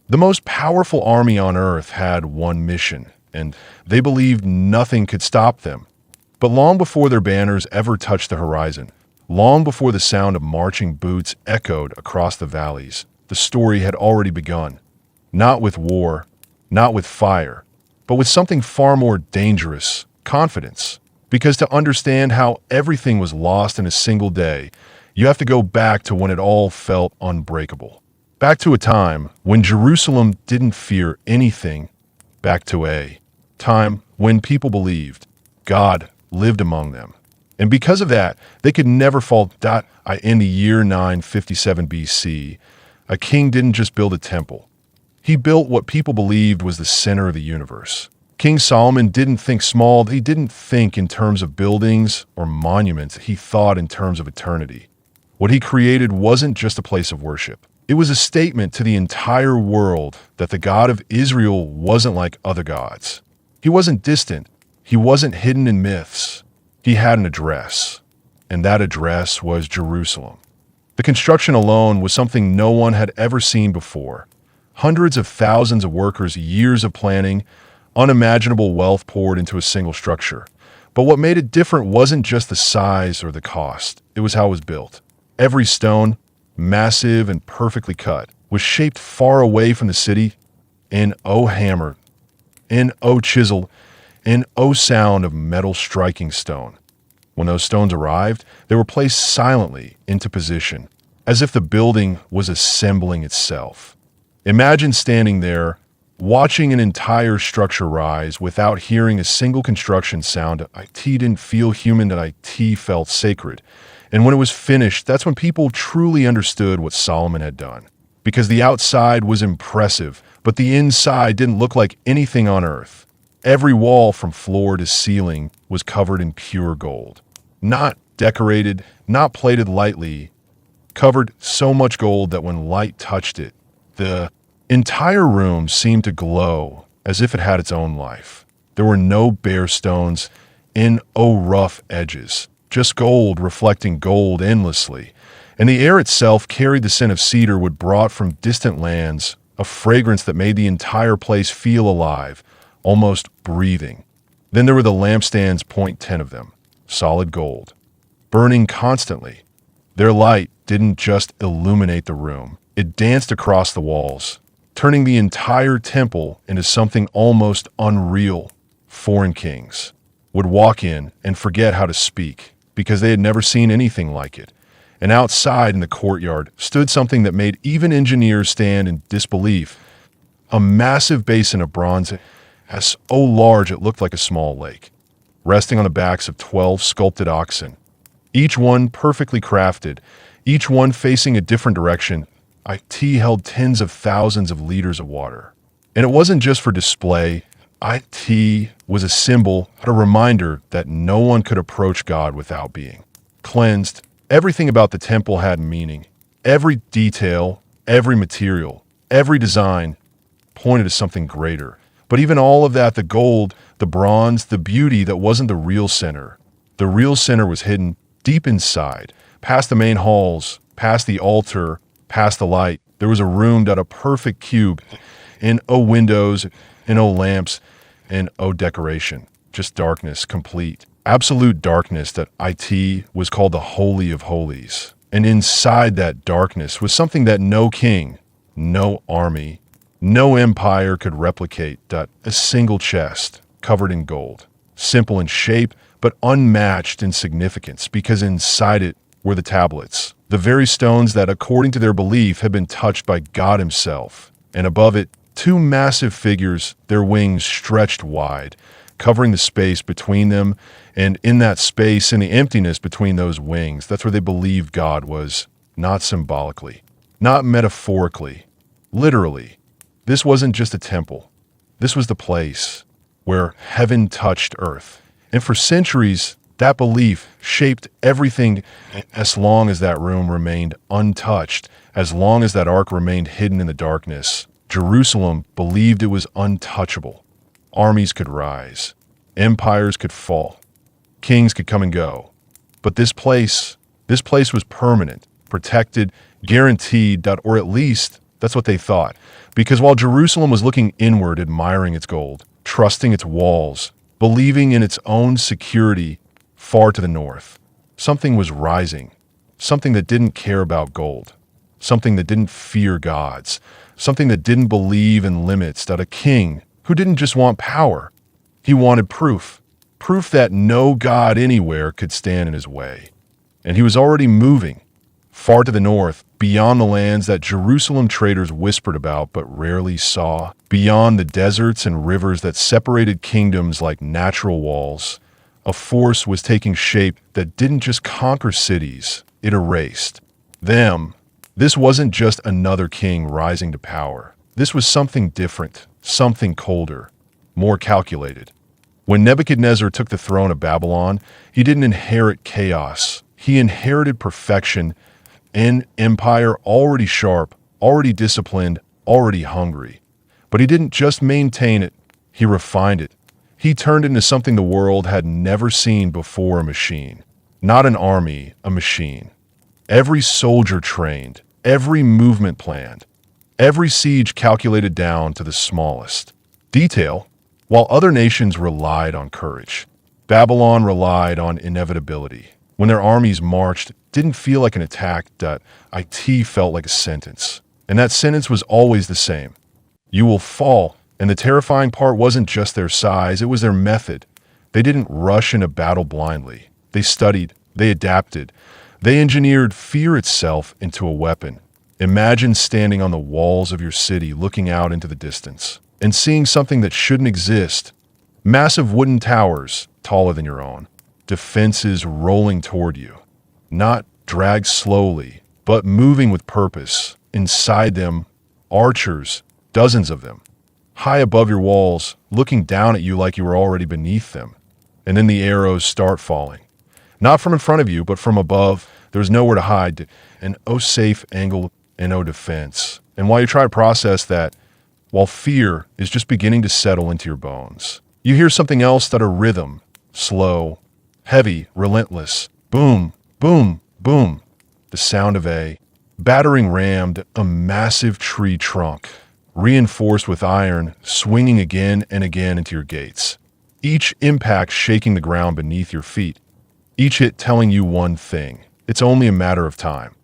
The most powerful army on earth had one mission, and they believed nothing could stop them. But long before their banners ever touched the horizon, long before the sound of marching boots echoed across the valleys, the story had already begun. Not with war, not with fire, but with something far more dangerous: confidence. Because to understand how everything was lost in a single day, you have to go back to when it all felt unbreakable. Back to a time when Jerusalem didn't fear anything. Back to a time when people believed God lived among them. And because of that, they could never fall. In the year 957 BC, a king didn't just build a temple. He built what people believed was the center of the universe. King Solomon didn't think small. He didn't think in terms of buildings or monuments. He thought in terms of eternity. What he created wasn't just a place of worship. It was a statement to the entire world that the God of Israel wasn't like other gods. He wasn't distant. He wasn't hidden in myths. He had an address, and that address was Jerusalem. The construction alone was something no one had ever seen before. Hundreds of thousands of workers, years of planning, unimaginable wealth poured into a single structure. But what made it different wasn't just the size or the cost. It was how it was built. Every stone, massive and perfectly cut, was shaped far away from the city, in hammer, in chisel, in sound of metal striking stone. When those stones arrived, they were placed silently into position, as if the building was assembling itself. Imagine standing there, watching an entire structure rise without hearing a single construction sound. IT didn't feel human, and IT felt sacred. And when it was finished, that's when people truly understood what Solomon had done. Because the outside was impressive, but the inside didn't look like anything on earth. Every wall from floor to ceiling was covered in pure gold. Not decorated, not plated lightly, covered so much gold that when light touched it, the entire room seemed to glow as if it had its own life. There were no bare stones in rough edges, just gold reflecting gold endlessly. And the air itself carried the scent of cedar wood brought from distant lands, a fragrance that made the entire place feel alive, almost breathing. Then there were the lampstands, 10 of them, solid gold, burning constantly. Their light didn't just illuminate the room, it danced across the walls, turning the entire temple into something almost unreal. Foreign kings would walk in and forget how to speak because they had never seen anything like it. And outside in the courtyard stood something that made even engineers stand in disbelief. A massive basin of bronze, as so large it looked like a small lake, resting on the backs of 12 sculpted oxen, each one perfectly crafted, each one facing a different direction. IT held tens of thousands of liters of water. And it wasn't just for display. IT was a symbol, a reminder that no one could approach God without being cleansed. Everything about the temple had meaning. Every detail, every material, every design pointed to something greater. But even all of that, the gold, the bronze, the beauty, that wasn't the real center. The real center was hidden deep inside, past the main halls, past the altar, past the light. There was a room that a perfect cube, in windows, in lamps, in decoration. Just darkness, complete, absolute darkness. That IT was called the Holy of Holies. And inside that darkness was something that no king, no army, no empire could replicate. That a single chest covered in gold, simple in shape, but unmatched in significance, because inside it were the tablets, the very stones that, according to their belief, had been touched by God himself. And above it, two massive figures, their wings stretched wide, covering the space between them. And in that space, in the emptiness between those wings, that's where they believed God was, not symbolically, not metaphorically, literally. This wasn't just a temple. This was the place where heaven touched earth. And for centuries, that belief shaped everything. As long as that room remained untouched, as long as that ark remained hidden in the darkness, Jerusalem believed it was untouchable. Armies could rise, empires could fall, kings could come and go. But this place was permanent, protected, guaranteed, or at least That's what they thought. Because while Jerusalem was looking inward, admiring its gold, trusting its walls, believing in its own security far to the north, something was rising. Something that didn't care about gold. Something that didn't fear gods. Something that didn't believe in limits, that a king who didn't just want power. He wanted proof. Proof that no god anywhere could stand in his way. And he was already moving, far to the north, beyond the lands that Jerusalem traders whispered about but rarely saw, beyond the deserts and rivers that separated kingdoms like natural walls. A force was taking shape that didn't just conquer cities, it erased them. This wasn't just another king rising to power. This was something different, something colder, more calculated. When Nebuchadnezzar took the throne of Babylon, he didn't inherit chaos. He inherited perfection, an empire already sharp, already disciplined, already hungry. But he didn't just maintain it, he refined it. He turned it into something the world had never seen before, a machine. Not an army, a machine. Every soldier trained, every movement planned, every siege calculated down to the smallest detail. While other nations relied on courage, Babylon relied on inevitability. When their armies marched, it didn't feel like an attack, that it felt like a sentence. And that sentence was always the same. You will fall. And the terrifying part wasn't just their size, it was their method. They didn't rush into battle blindly. They studied, they adapted, they engineered fear itself into a weapon. Imagine standing on the walls of your city looking out into the distance and seeing something that shouldn't exist. Massive wooden towers, taller than your own. Defenses rolling toward you. Not dragged slowly, but moving with purpose. Inside them, archers, dozens of them. High above your walls, looking down at you like you were already beneath them. And then the arrows start falling. Not from in front of you, but from above. There's nowhere to hide. An safe angle and no defense. And while you try to process that, while fear is just beginning to settle into your bones, you hear something else, that a rhythm, slow, heavy, relentless, boom, boom, boom. The sound of a battering rammed, a massive tree trunk, reinforced with iron, swinging again and again into your gates. Each impact shaking the ground beneath your feet. Each hit telling you one thing. It's only a matter of time.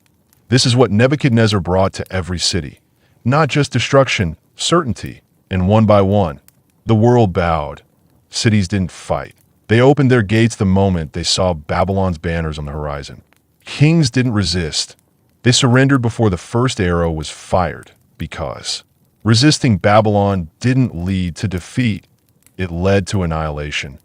This is what Nebuchadnezzar brought to every city. Not just destruction, certainty. And one by one, the world bowed. Cities didn't fight. They opened their gates the moment they saw Babylon's banners on the horizon. Kings didn't resist. They surrendered before the first arrow was fired, because resisting Babylon didn't lead to defeat. It led to annihilation.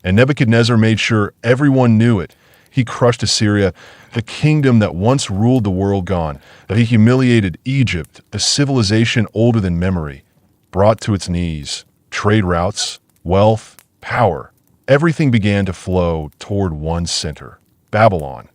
And Nebuchadnezzar made sure everyone knew it. He crushed Assyria, the kingdom that once ruled the world, gone. That he humiliated Egypt, a civilization older than memory, brought to its knees. Trade routes, wealth, power. Everything began to flow toward one center, Babylon.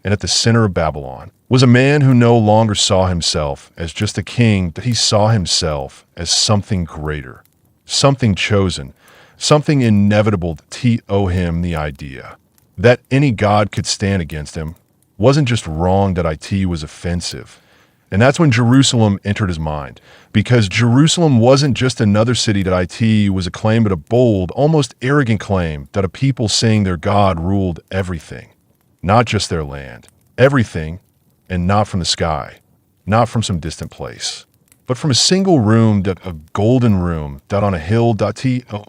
And at the center of Babylon was a man who no longer saw himself as just a king, that he saw himself as something greater, something chosen, something inevitable. That he owed him the idea that any god could stand against him. Wasn't just wrong, that it was offensive. And that's when Jerusalem entered his mind, because Jerusalem wasn't just another city that was a claim, but a bold, almost arrogant claim that a people saying their God ruled everything. Not just their land, everything, and not from the sky, not from some distant place, but from a single room, a golden room, that on a hill,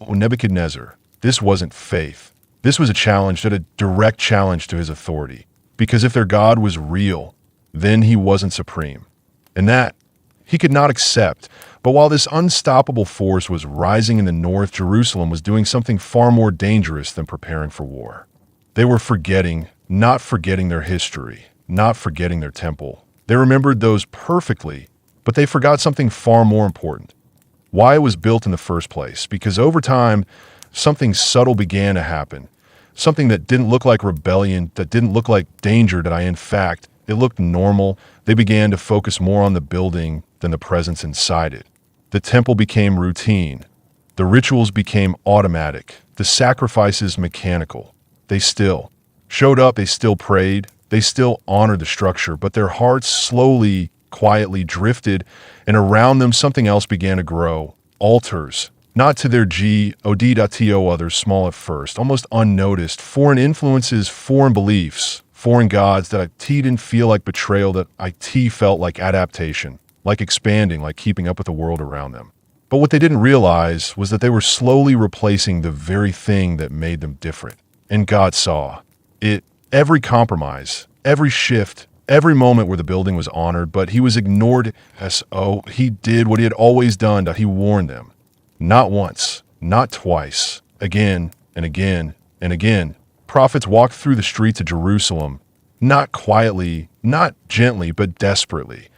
Nebuchadnezzar. This wasn't faith. This was a challenge, a direct challenge to his authority. Because if their God was real, then he wasn't supreme. And that he could not accept. But while this unstoppable force was rising in the north, Jerusalem was doing something far more dangerous than preparing for war. They were not forgetting their history, not forgetting their temple. They remembered those perfectly, but they forgot something far more important. Why it was built in the first place. Because over time, something subtle began to happen. Something that didn't look like rebellion, that didn't look like danger, in fact, it looked normal. They began to focus more on the building than the presence inside it. The temple became routine. The rituals became automatic. The sacrifices mechanical. They still showed up, they still prayed, they still honored the structure, but their hearts slowly quietly drifted, and around them something else began to grow. Altars. Not to their God.to others, small at first, almost unnoticed. Foreign influences, foreign beliefs, foreign gods that IT didn't feel like betrayal, that IT felt like adaptation, like expanding, like keeping up with the world around them. But what they didn't realize was that they were slowly replacing the very thing that made them different. And God saw it. Every compromise, every shift, every moment where the building was honored, but he was ignored. He did what he had always done. He warned them. Not once, not twice, again and again and again. Prophets walked through the streets of Jerusalem, not quietly, not gently, but desperately.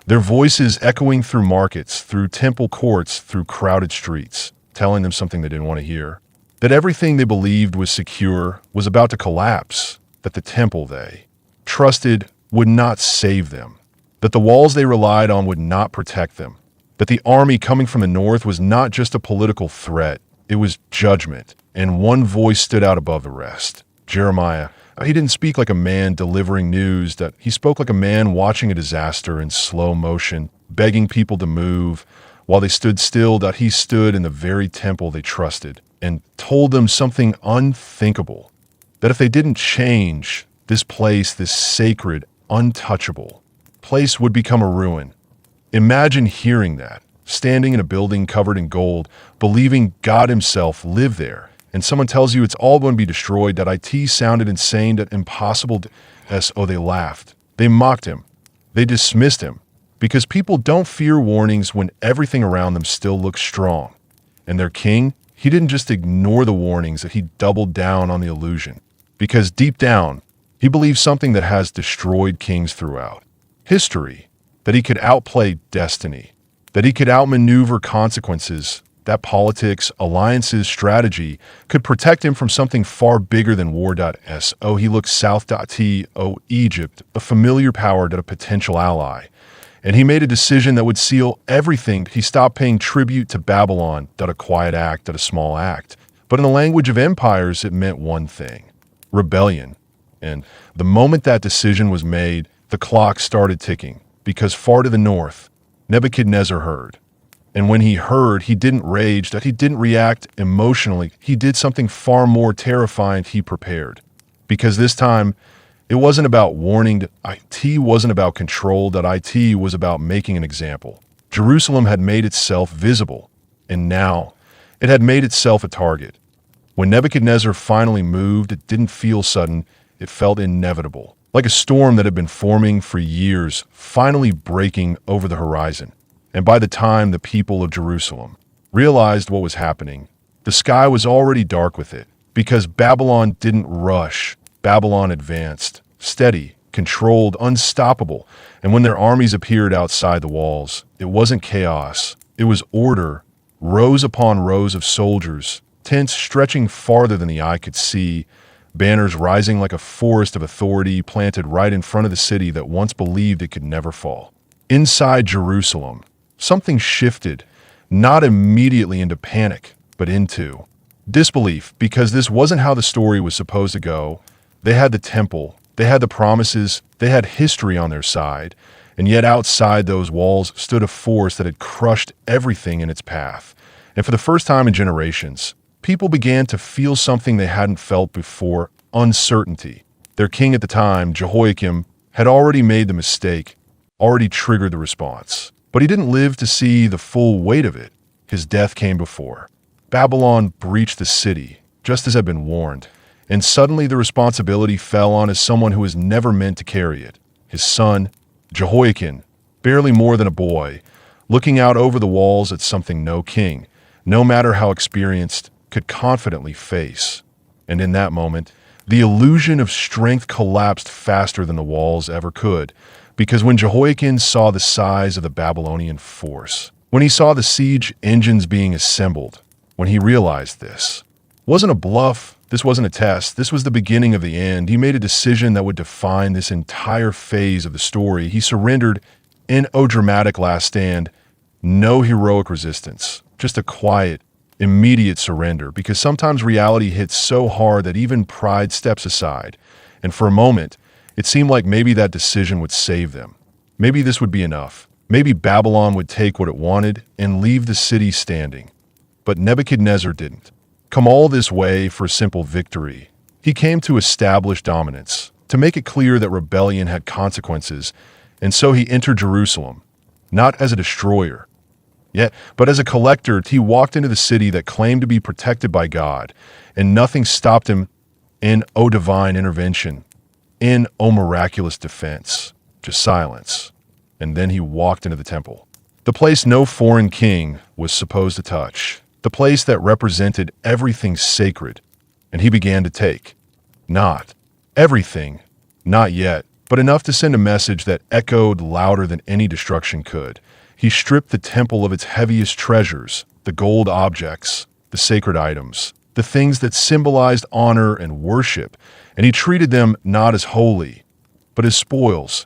Their voices echoing through markets, through temple courts, through crowded streets, telling them something they didn't want to hear. That everything they believed was secure was about to collapse. That the temple they trusted would not save them. That the walls they relied on would not protect them. That the army coming from the north was not just a political threat, it was judgment, and one voice stood out above the rest. Jeremiah. He didn't speak like a man delivering news, that he spoke like a man watching a disaster in slow motion, begging people to move, while they stood still. That he stood in the very temple they trusted, and told them something unthinkable, that if they didn't change, this place, this sacred, untouchable place would become a ruin. Imagine hearing that, standing in a building covered in gold, believing God himself lived there, and someone tells you it's all going to be destroyed. That IT sounded insane, that impossible. They laughed. They mocked him. They dismissed him, because people don't fear warnings when everything around them still looks strong. And their king, he didn't just ignore the warnings, that he doubled down on the illusion, because deep down, he believed something that has destroyed kings throughout history, that he could outplay destiny, that he could outmaneuver consequences, that politics, alliances, strategy could protect him from something far bigger than war. He looked south. Egypt, a familiar power, a potential ally. And he made a decision that would seal everything. He stopped paying tribute to Babylon. A quiet act, a small act. But in the language of empires, it meant one thing: rebellion. And the moment that decision was made, the clock started ticking, because far to the north, Nebuchadnezzar heard. And when he heard, he didn't rage, that he didn't react emotionally. He did something far more terrifying. He prepared. Because this time, it wasn't about warning. IT wasn't about control. That IT was about making an example. Jerusalem had made itself visible, and now it had made itself a target. When Nebuchadnezzar finally moved, it didn't feel sudden. It felt inevitable, like a storm that had been forming for years, finally breaking over the horizon. And by the time the people of Jerusalem realized what was happening, the sky was already dark with it, because Babylon didn't rush. Babylon advanced, steady, controlled, unstoppable. And when their armies appeared outside the walls, it wasn't chaos. It was order, rows upon rows of soldiers, tents stretching farther than the eye could see, banners rising like a forest of authority planted right in front of the city that once believed it could never fall. Inside Jerusalem, something shifted, not immediately into panic, but into disbelief, because this wasn't how the story was supposed to go. They had the temple, they had the promises, they had history on their side, and yet outside those walls stood a force that had crushed everything in its path. And for the first time in generations, people began to feel something they hadn't felt before: uncertainty. Their king at the time, Jehoiakim, had already made the mistake, already triggered the response. But he didn't live to see the full weight of it. His death came before. Babylon breached the city, just as had been warned, and suddenly the responsibility fell on someone who was never meant to carry it. His son, Jehoiakim, barely more than a boy, looking out over the walls at something no king, no matter how experienced, could confidently face. And in that moment, the illusion of strength collapsed faster than the walls ever could, because when Jehoiakim saw the size of the Babylonian force, when he saw the siege engines being assembled, when he realized this wasn't a bluff, this wasn't a test, this was the beginning of the end, he made a decision that would define this entire phase of the story. He surrendered in a dramatic last stand. No heroic resistance, just a quiet, immediate surrender, because sometimes reality hits so hard that even pride steps aside, and for a moment, it seemed like maybe that decision would save them. Maybe this would be enough. Maybe Babylon would take what it wanted and leave the city standing. But Nebuchadnezzar didn't come all this way for a simple victory. He came to establish dominance, to make it clear that rebellion had consequences, and so he entered Jerusalem, not as a destroyer, but as a collector. He walked into the city that claimed to be protected by God, and nothing stopped him in, oh divine intervention, in, oh miraculous defense, just silence. And then he walked into the temple, the place no foreign king was supposed to touch, the place that represented everything sacred, and he began to take. Not everything, not yet, but enough to send a message that echoed louder than any destruction could. He stripped the temple of its heaviest treasures, the gold objects, the sacred items, the things that symbolized honor and worship, and he treated them not as holy, but as spoils.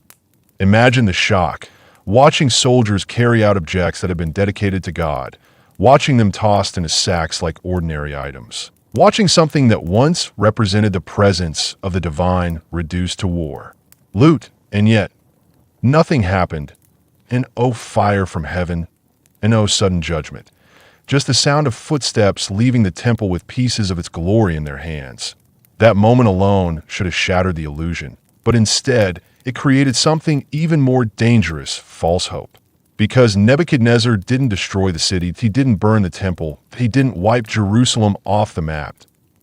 Imagine the shock, watching soldiers carry out objects that had been dedicated to God, watching them tossed into sacks like ordinary items, watching something that once represented the presence of the divine reduced to war, loot, and yet nothing happened. And oh fire from heaven, and oh sudden judgment. Just the sound of footsteps leaving the temple with pieces of its glory in their hands. That moment alone should have shattered the illusion, but instead, it created something even more dangerous, false hope. Because Nebuchadnezzar didn't destroy the city, he didn't burn the temple, he didn't wipe Jerusalem off the map.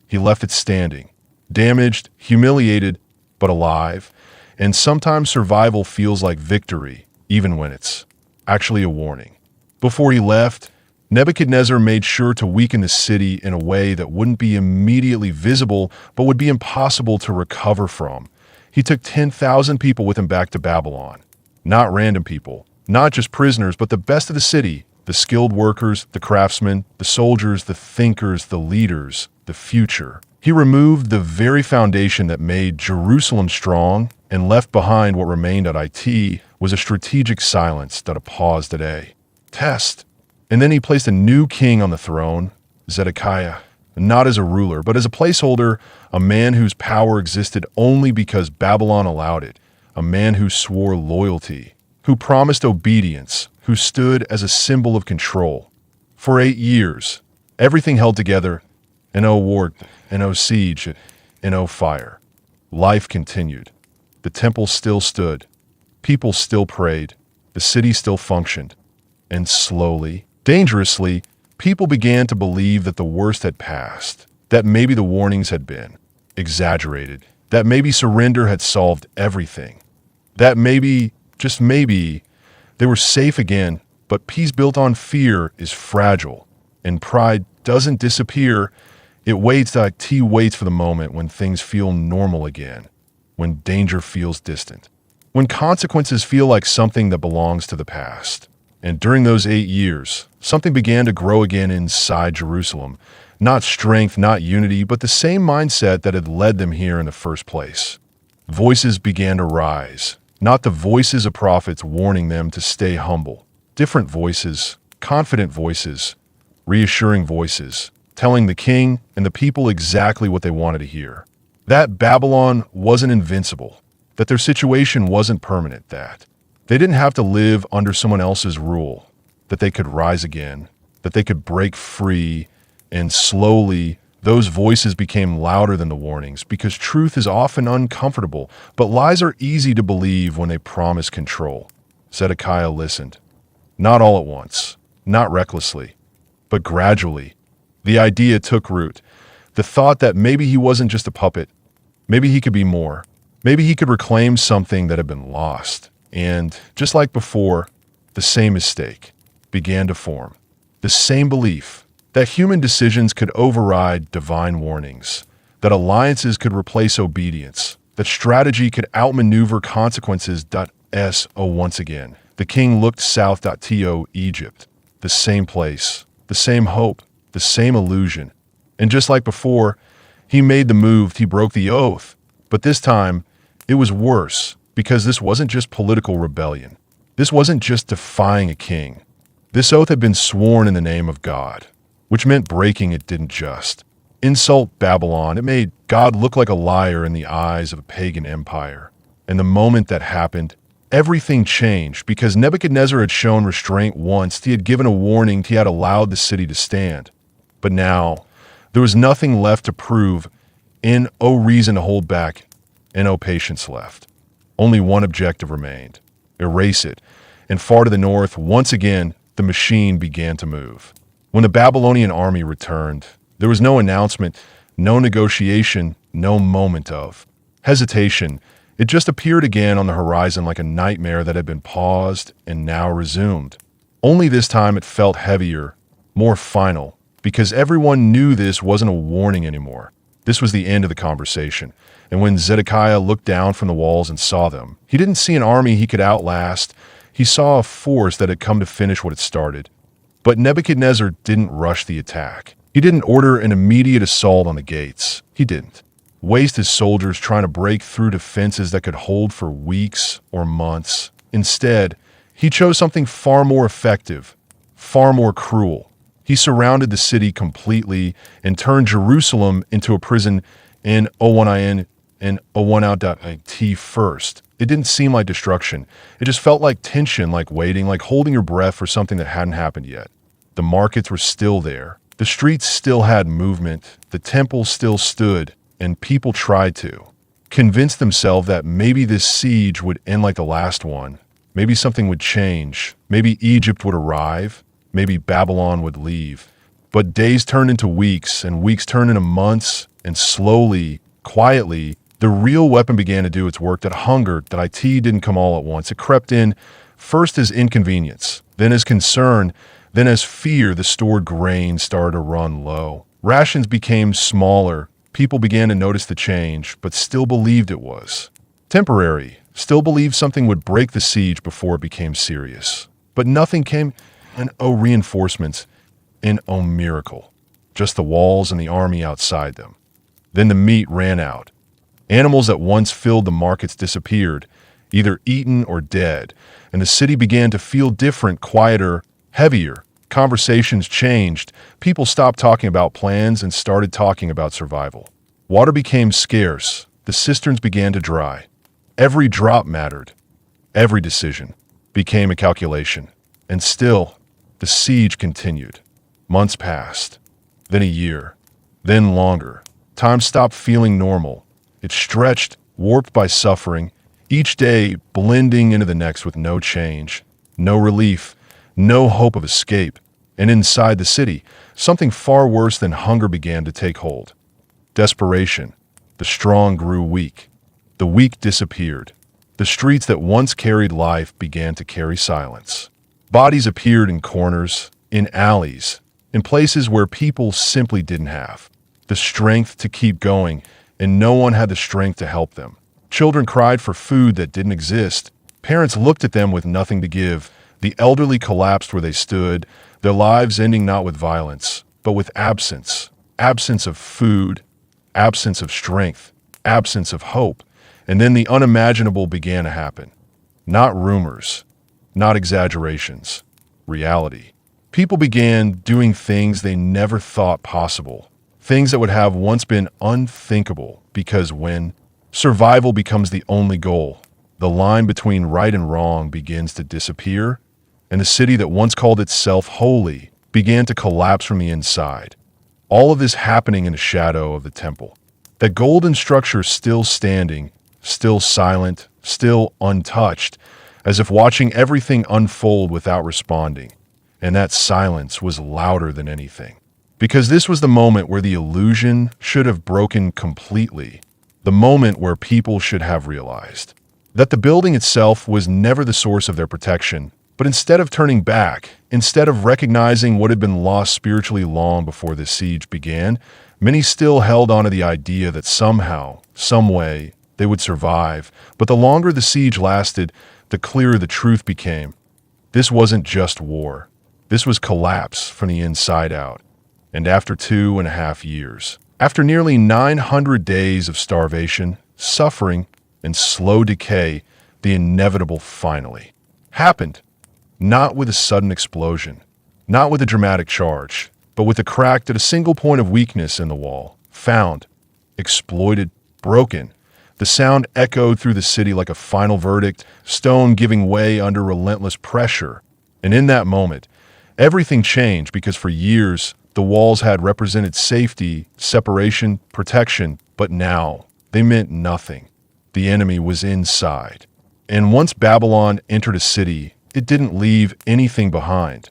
He left it standing, damaged, humiliated, but alive. And sometimes survival feels like victory, even when it's actually a warning. Before he left, Nebuchadnezzar made sure to weaken the city in a way that wouldn't be immediately visible, but would be impossible to recover from. He took 10,000 people with him back to Babylon. Not random people, not just prisoners, but the best of the city, the skilled workers, the craftsmen, the soldiers, the thinkers, the leaders, the future. He removed the very foundation that made Jerusalem strong and left behind what remained at it was a strategic silence that a pause today. Test. And then he placed a new king on the throne, Zedekiah, not as a ruler, but as a placeholder, a man whose power existed only because Babylon allowed it, a man who swore loyalty, who promised obedience, who stood as a symbol of control. For 8 years, everything held together, and no war, and no siege, and no fire. Life continued. The temple still stood. People still prayed. The city still functioned. And slowly, dangerously, people began to believe that the worst had passed, that maybe the warnings had been exaggerated, that maybe surrender had solved everything, that maybe, just maybe, they were safe again. But peace built on fear is fragile, and pride doesn't disappear. It waits like tea waits for the moment when things feel normal again, when danger feels distant, when consequences feel like something that belongs to the past. And during those 8 years, something began to grow again inside Jerusalem. Not strength, not unity, but the same mindset that had led them here in the first place. Voices began to rise, not the voices of prophets warning them to stay humble. Different voices, confident voices, reassuring voices, telling the king and the people exactly what they wanted to hear. That Babylon wasn't invincible, that their situation wasn't permanent, that they didn't have to live under someone else's rule, that they could rise again, that they could break free, and slowly those voices became louder than the warnings, because truth is often uncomfortable, but lies are easy to believe when they promise control. Zedekiah listened. Not all at once, not recklessly, but gradually. The idea took root. The thought that maybe he wasn't just a puppet, maybe he could be more. Maybe he could reclaim something that had been lost. And just like before, the same mistake began to form. The same belief that human decisions could override divine warnings, that alliances could replace obedience, that strategy could outmaneuver consequences. Once again, the king looked south. Egypt, the same place, the same hope, the same illusion. And just like before, he made the move, he broke the oath. But this time, it was worse, because this wasn't just political rebellion. This wasn't just defying a king. This oath had been sworn in the name of God, which meant breaking it didn't just insult Babylon. It made God look like a liar in the eyes of a pagan empire. And the moment that happened, Everything changed because Nebuchadnezzar had shown restraint once, he had given a warning, he had allowed the city to stand. But now, there was nothing left to prove, and no reason to hold back, and no patience left. Only one objective remained: erase it. And far to the north, once again, the machine began to move. When the Babylonian army returned, there was no announcement, no negotiation, no moment of hesitation. It just appeared again on the horizon like a nightmare that had been paused and now resumed. Only this time it felt heavier, more final, because everyone knew this wasn't a warning anymore. This was the end of the conversation. And when Zedekiah looked down from the walls and saw them, he didn't see an army he could outlast. He saw a force that had come to finish what it started. But Nebuchadnezzar didn't rush the attack. He didn't order an immediate assault on the gates. He didn't waste his soldiers trying to break through defenses that could hold for weeks or months. Instead, he chose something far more effective, far more cruel. He surrounded the city completely and turned Jerusalem into a prison in O1IN and O1OUT first. It didn't seem like destruction. It just felt like tension, like waiting, like holding your breath for something that hadn't happened yet. The markets were still there. The streets still had movement. The temple still stood. And people tried to convince themselves that maybe this siege would end like the last one. Maybe something would change. Maybe Egypt would arrive. Maybe Babylon would leave. But days turned into weeks, and weeks turned into months, and slowly, quietly, the real weapon began to do its work. That hunger, that IT didn't come all at once. It crept in, first as inconvenience, then as concern, then as fear. The stored grain started to run low. Rations became smaller. People began to notice the change, but still believed it was temporary, still believed something would break the siege before it became serious. But nothing came, and reinforcements, and miracle. Just the walls and the army outside them. Then the meat ran out. Animals that once filled the markets disappeared, either eaten or dead, and the city began to feel different, quieter, heavier. Conversations changed. People stopped talking about plans and started talking about survival. Water became scarce. The cisterns began to dry. Every drop mattered. Every decision became a calculation. And still, the siege continued. Months passed. Then a year. Then longer. Time stopped feeling normal. It stretched, warped by suffering, each day blending into the next with no change, no relief, no hope of escape. And inside the city, something far worse than hunger began to take hold. Desperation. The strong grew weak. The weak disappeared. The streets that once carried life began to carry silence. Bodies appeared in corners, in alleys, in places where people simply didn't have the strength to keep going, and no one had the strength to help them. Children cried for food that didn't exist. Parents looked at them with nothing to give. The elderly collapsed where they stood, their lives ending not with violence, but with absence. Absence of food, absence of strength, absence of hope. And then the unimaginable began to happen. Not rumors, not exaggerations, reality. People began doing things they never thought possible, things that would have once been unthinkable, because when survival becomes the only goal, the line between right and wrong begins to disappear, and the city that once called itself holy began to collapse from the inside. All of this happening in the shadow of the temple. That golden structure still standing, still silent, still untouched, as if watching everything unfold without responding. And that silence was louder than anything. Because this was the moment where the illusion should have broken completely. The moment where people should have realized that the building itself was never the source of their protection. But instead of turning back, instead of recognizing what had been lost spiritually long before this siege began, many still held on to the idea that somehow, some way, they would survive. But the longer the siege lasted, the clearer the truth became. This wasn't just war. This was collapse from the inside out. And after 2.5 years, after nearly 900 days of starvation, suffering, and slow decay, the inevitable finally happened. Not with a sudden explosion, not with a dramatic charge, but with a crack at a single point of weakness in the wall, found, exploited, broken. The sound echoed through the city like a final verdict, stone giving way under relentless pressure. And in that moment, everything changed because for years, the walls had represented safety, separation, protection, but now they meant nothing. The enemy was inside. And once Babylon entered a city, it didn't leave anything behind.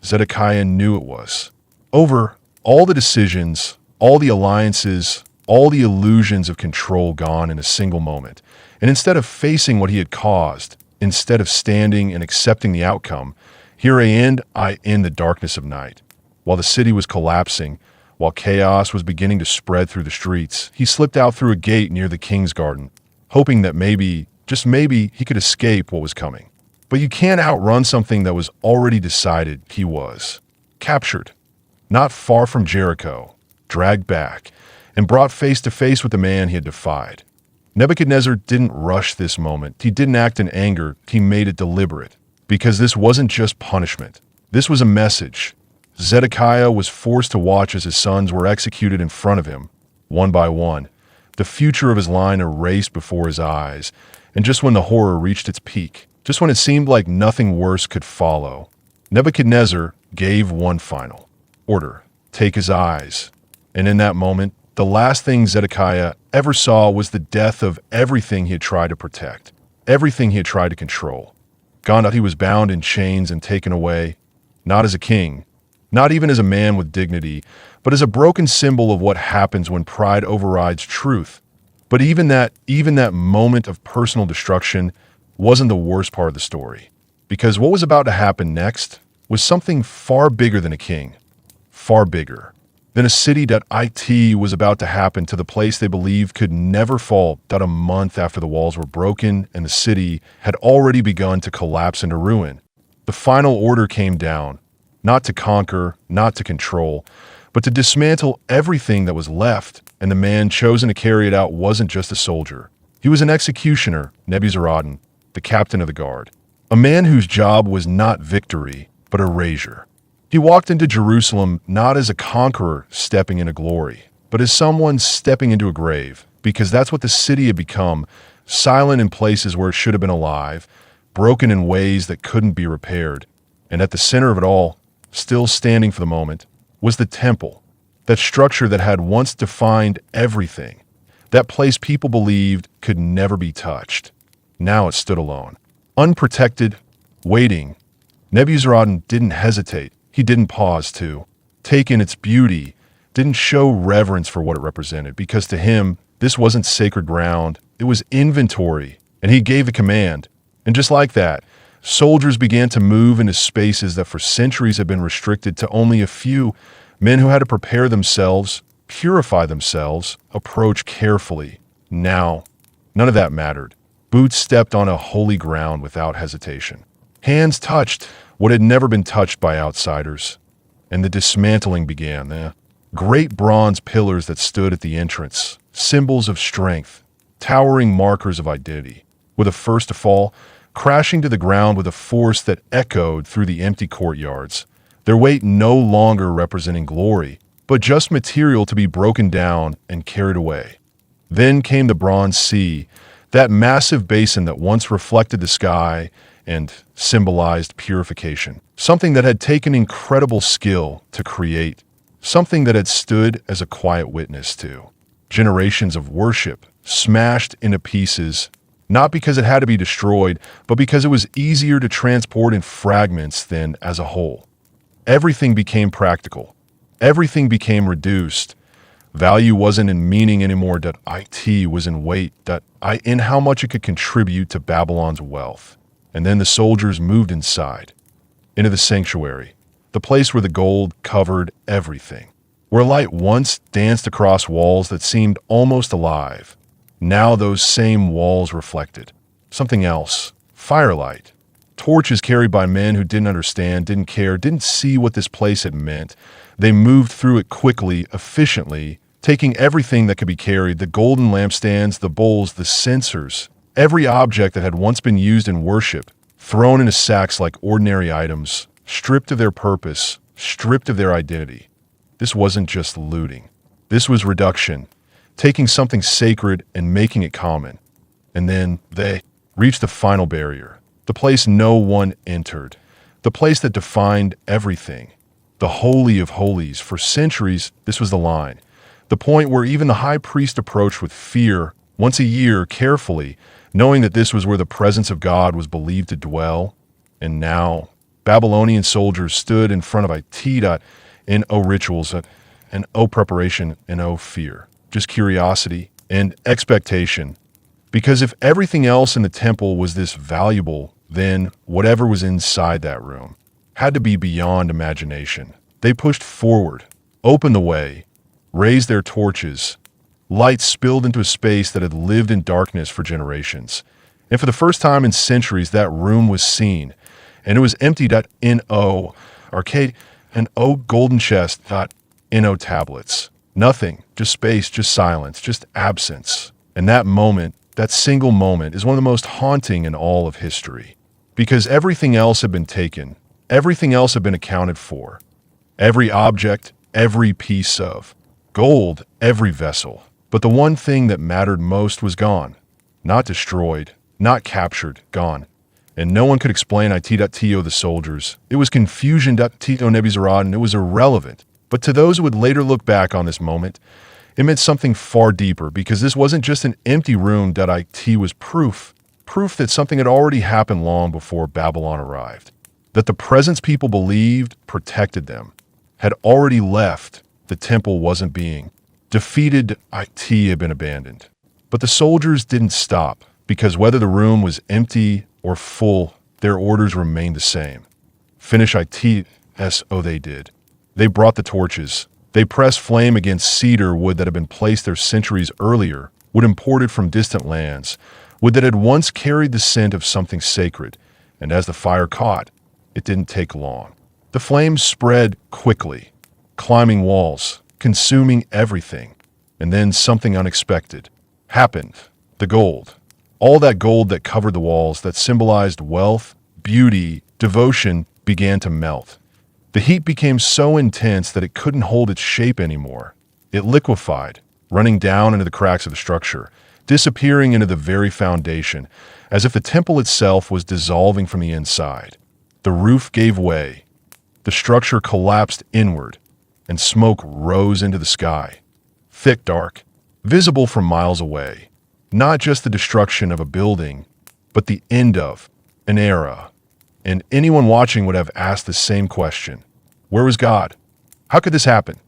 Zedekiah knew it was over. All the decisions, all the alliances, all the illusions of control gone in a single moment. And instead of facing what he had caused, instead of standing and accepting the outcome, here I end the darkness of night. While the city was collapsing, while chaos was beginning to spread through the streets, he slipped out through a gate near the king's garden, hoping that maybe, just maybe, he could escape what was coming. But you can't outrun something that was already decided. He was captured, not far from Jericho, dragged back, and brought face to face with the man he had defied. Nebuchadnezzar didn't rush this moment. He didn't act in anger. He made it deliberate. Because this wasn't just punishment. This was a message. Zedekiah was forced to watch as his sons were executed in front of him, one by one. The future of his line erased before his eyes. And just when the horror reached its peak, just when it seemed like nothing worse could follow, Nebuchadnezzar gave one final order: take his eyes. And in that moment, the last thing Zedekiah ever saw was the death of everything he had tried to protect, everything he had tried to control. Gone out, he was bound in chains and taken away, not as a king, not even as a man with dignity, but as a broken symbol of what happens when pride overrides truth. But even that moment of personal destruction wasn't the worst part of the story, because what was about to happen next was something far bigger than a king, far bigger. Then a city that it was about to happen to the place they believed could never fall, that a month after the walls were broken and the city had already begun to collapse into ruin. The final order came down, not to conquer, not to control, but to dismantle everything that was left, and the man chosen to carry it out wasn't just a soldier. He was an executioner, Nebuzaradan, the captain of the guard, a man whose job was not victory, but erasure. He walked into Jerusalem not as a conqueror stepping into glory, but as someone stepping into a grave, because that's what the city had become, silent in places where it should have been alive, broken in ways that couldn't be repaired. And at the center of it all, still standing for the moment, was the temple, that structure that had once defined everything, that place people believed could never be touched. Now it stood alone, unprotected, waiting. Nebuzaradan didn't hesitate. He didn't pause to take in its beauty, didn't show reverence for what it represented, because to him, this wasn't sacred ground, it was inventory, and he gave a command. And just like that, soldiers began to move into spaces that for centuries had been restricted to only a few, men who had to prepare themselves, purify themselves, approach carefully. Now, none of that mattered. Boots stepped on a holy ground without hesitation. Hands touched what had never been touched by outsiders, and the dismantling began. Great bronze pillars that stood at the entrance, symbols of strength, towering markers of identity, were the first to fall, crashing to the ground with a force that echoed through the empty courtyards, their weight no longer representing glory, but just material to be broken down and carried away. Then came the bronze sea, that massive basin that once reflected the sky and symbolized purification, something that had taken incredible skill to create, something that had stood as a quiet witness to generations of worship smashed into pieces, not because it had to be destroyed, but because it was easier to transport in fragments than as a whole. Everything became practical. Everything became reduced. Value wasn't in meaning anymore, that it was in weight, in how much it could contribute to Babylon's wealth. And then the soldiers moved inside, into the sanctuary, the place where the gold covered everything, where light once danced across walls that seemed almost alive. Now those same walls reflected something else, firelight, torches carried by men who didn't understand, didn't care, didn't see what this place had meant. They moved through it quickly, efficiently, taking everything that could be carried, the golden lampstands, the bowls, the censers, every object that had once been used in worship, thrown into sacks like ordinary items, stripped of their purpose, stripped of their identity. This wasn't just looting. This was reduction. taking something sacred and making it common. And then they reached the final barrier, the place no one entered, the place that defined everything, the Holy of Holies. For centuries, this was the line, the point where even the high priest approached with fear, once a year, carefully, knowing that this was where the presence of God was believed to dwell. And now, Babylonian soldiers stood in front of it, and O rituals, and O preparation, and O fear, just curiosity and expectation. Because if everything else in the temple was this valuable, then whatever was inside that room had to be beyond imagination. They pushed forward, opened the way, raised their torches. Light spilled into a space that had lived in darkness for generations. And for the first time in centuries, that room was seen. And it was emptied at N-O, arcade, and O golden chest, N-O tablets. Nothing, just space, just silence, just absence. And that moment, that single moment, is one of the most haunting in all of history. Because everything else had been taken. Everything else had been accounted for. Every object, every piece of gold, every vessel. But the one thing that mattered most was gone. Not destroyed, not captured, gone. And no one could explain it.to the soldiers. It was confusion.to Nebuzaradan, and it was irrelevant. But to those who would later look back on this moment, it meant something far deeper, because this wasn't just an empty room.it was proof that something had already happened long before Babylon arrived. That the presence people believed protected them had already left. The temple wasn't being defeated. It had been abandoned. But the soldiers didn't stop, because whether the room was empty or full, their orders remained the same. Finish it. So they did. They brought the torches. They pressed flame against cedar wood that had been placed there centuries earlier, wood imported from distant lands, wood that had once carried the scent of something sacred. And as the fire caught, it didn't take long. The flames spread quickly, climbing walls, consuming everything. And then something unexpected happened. The gold. All that gold that covered the walls, that symbolized wealth, beauty, devotion, began to melt. The heat became so intense that it couldn't hold its shape anymore. It liquefied, running down into the cracks of the structure, disappearing into the very foundation, as if the temple itself was dissolving from the inside. The roof gave way. The structure collapsed inward, and smoke rose into the sky. Thick, dark, visible from miles away. Not just the destruction of a building, but the end of an era. And anyone watching would have asked the same question. Where was God? How could this happen?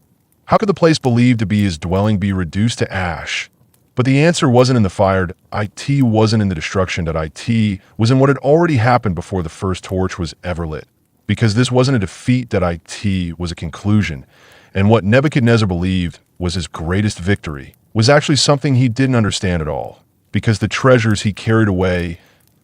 How could the place believed to be his dwelling be reduced to ash? But the answer wasn't in the fire. It wasn't in the destruction. It was in what had already happened before the first torch was ever lit. Because this wasn't a defeat. It was a conclusion. And what Nebuchadnezzar believed was his greatest victory was actually something he didn't understand at all. Because the treasures he carried away,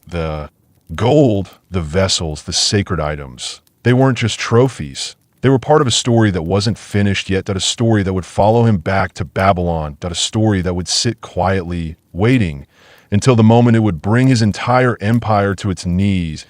the gold, the vessels, the sacred items, they weren't just trophies. They were part of a story that wasn't finished yet, a story that would follow him back to Babylon, a story that would sit quietly, waiting until the moment it would bring his entire empire to its knees.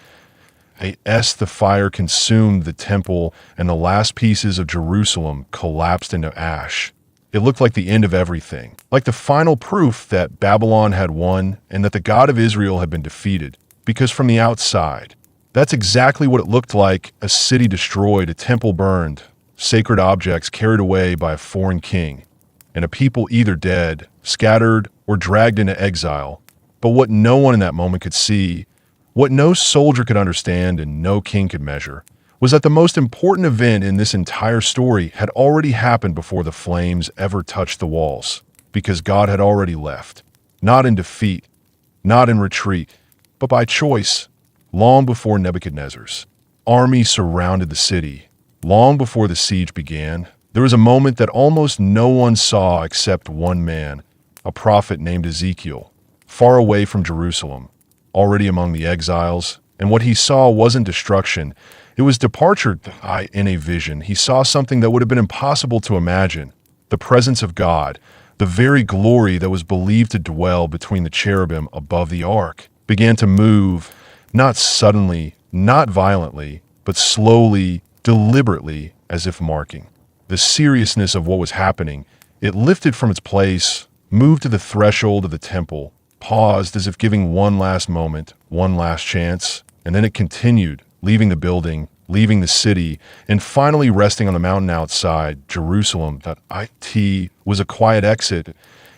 The fire consumed the temple, and the last pieces of Jerusalem collapsed into ash. It looked like the end of everything, like the final proof that Babylon had won and that the God of Israel had been defeated. Because from the outside, that's exactly what it looked like: a city destroyed, a temple burned, sacred objects carried away by a foreign king, and a people either dead, scattered, or dragged into exile. But what no one in that moment could see, what no soldier could understand and no king could measure, was that the most important event in this entire story had already happened before the flames ever touched the walls, because God had already left, not in defeat, not in retreat, but by choice. Long before Nebuchadnezzar's army surrounded the city, long before the siege began, there was a moment that almost no one saw except one man, a prophet named Ezekiel, far away from Jerusalem, already among the exiles. And what he saw wasn't destruction, it was departure. In a vision, he saw something that would have been impossible to imagine: the presence of God, the very glory that was believed to dwell between the cherubim above the ark, began to move. Not suddenly, not violently, but slowly, deliberately, as if marking the seriousness of what was happening. It lifted from its place, moved to the threshold of the temple, paused as if giving one last moment, one last chance, and then it continued, leaving the building, leaving the city, and finally resting on the mountain outside Jerusalem. That it was a quiet exit,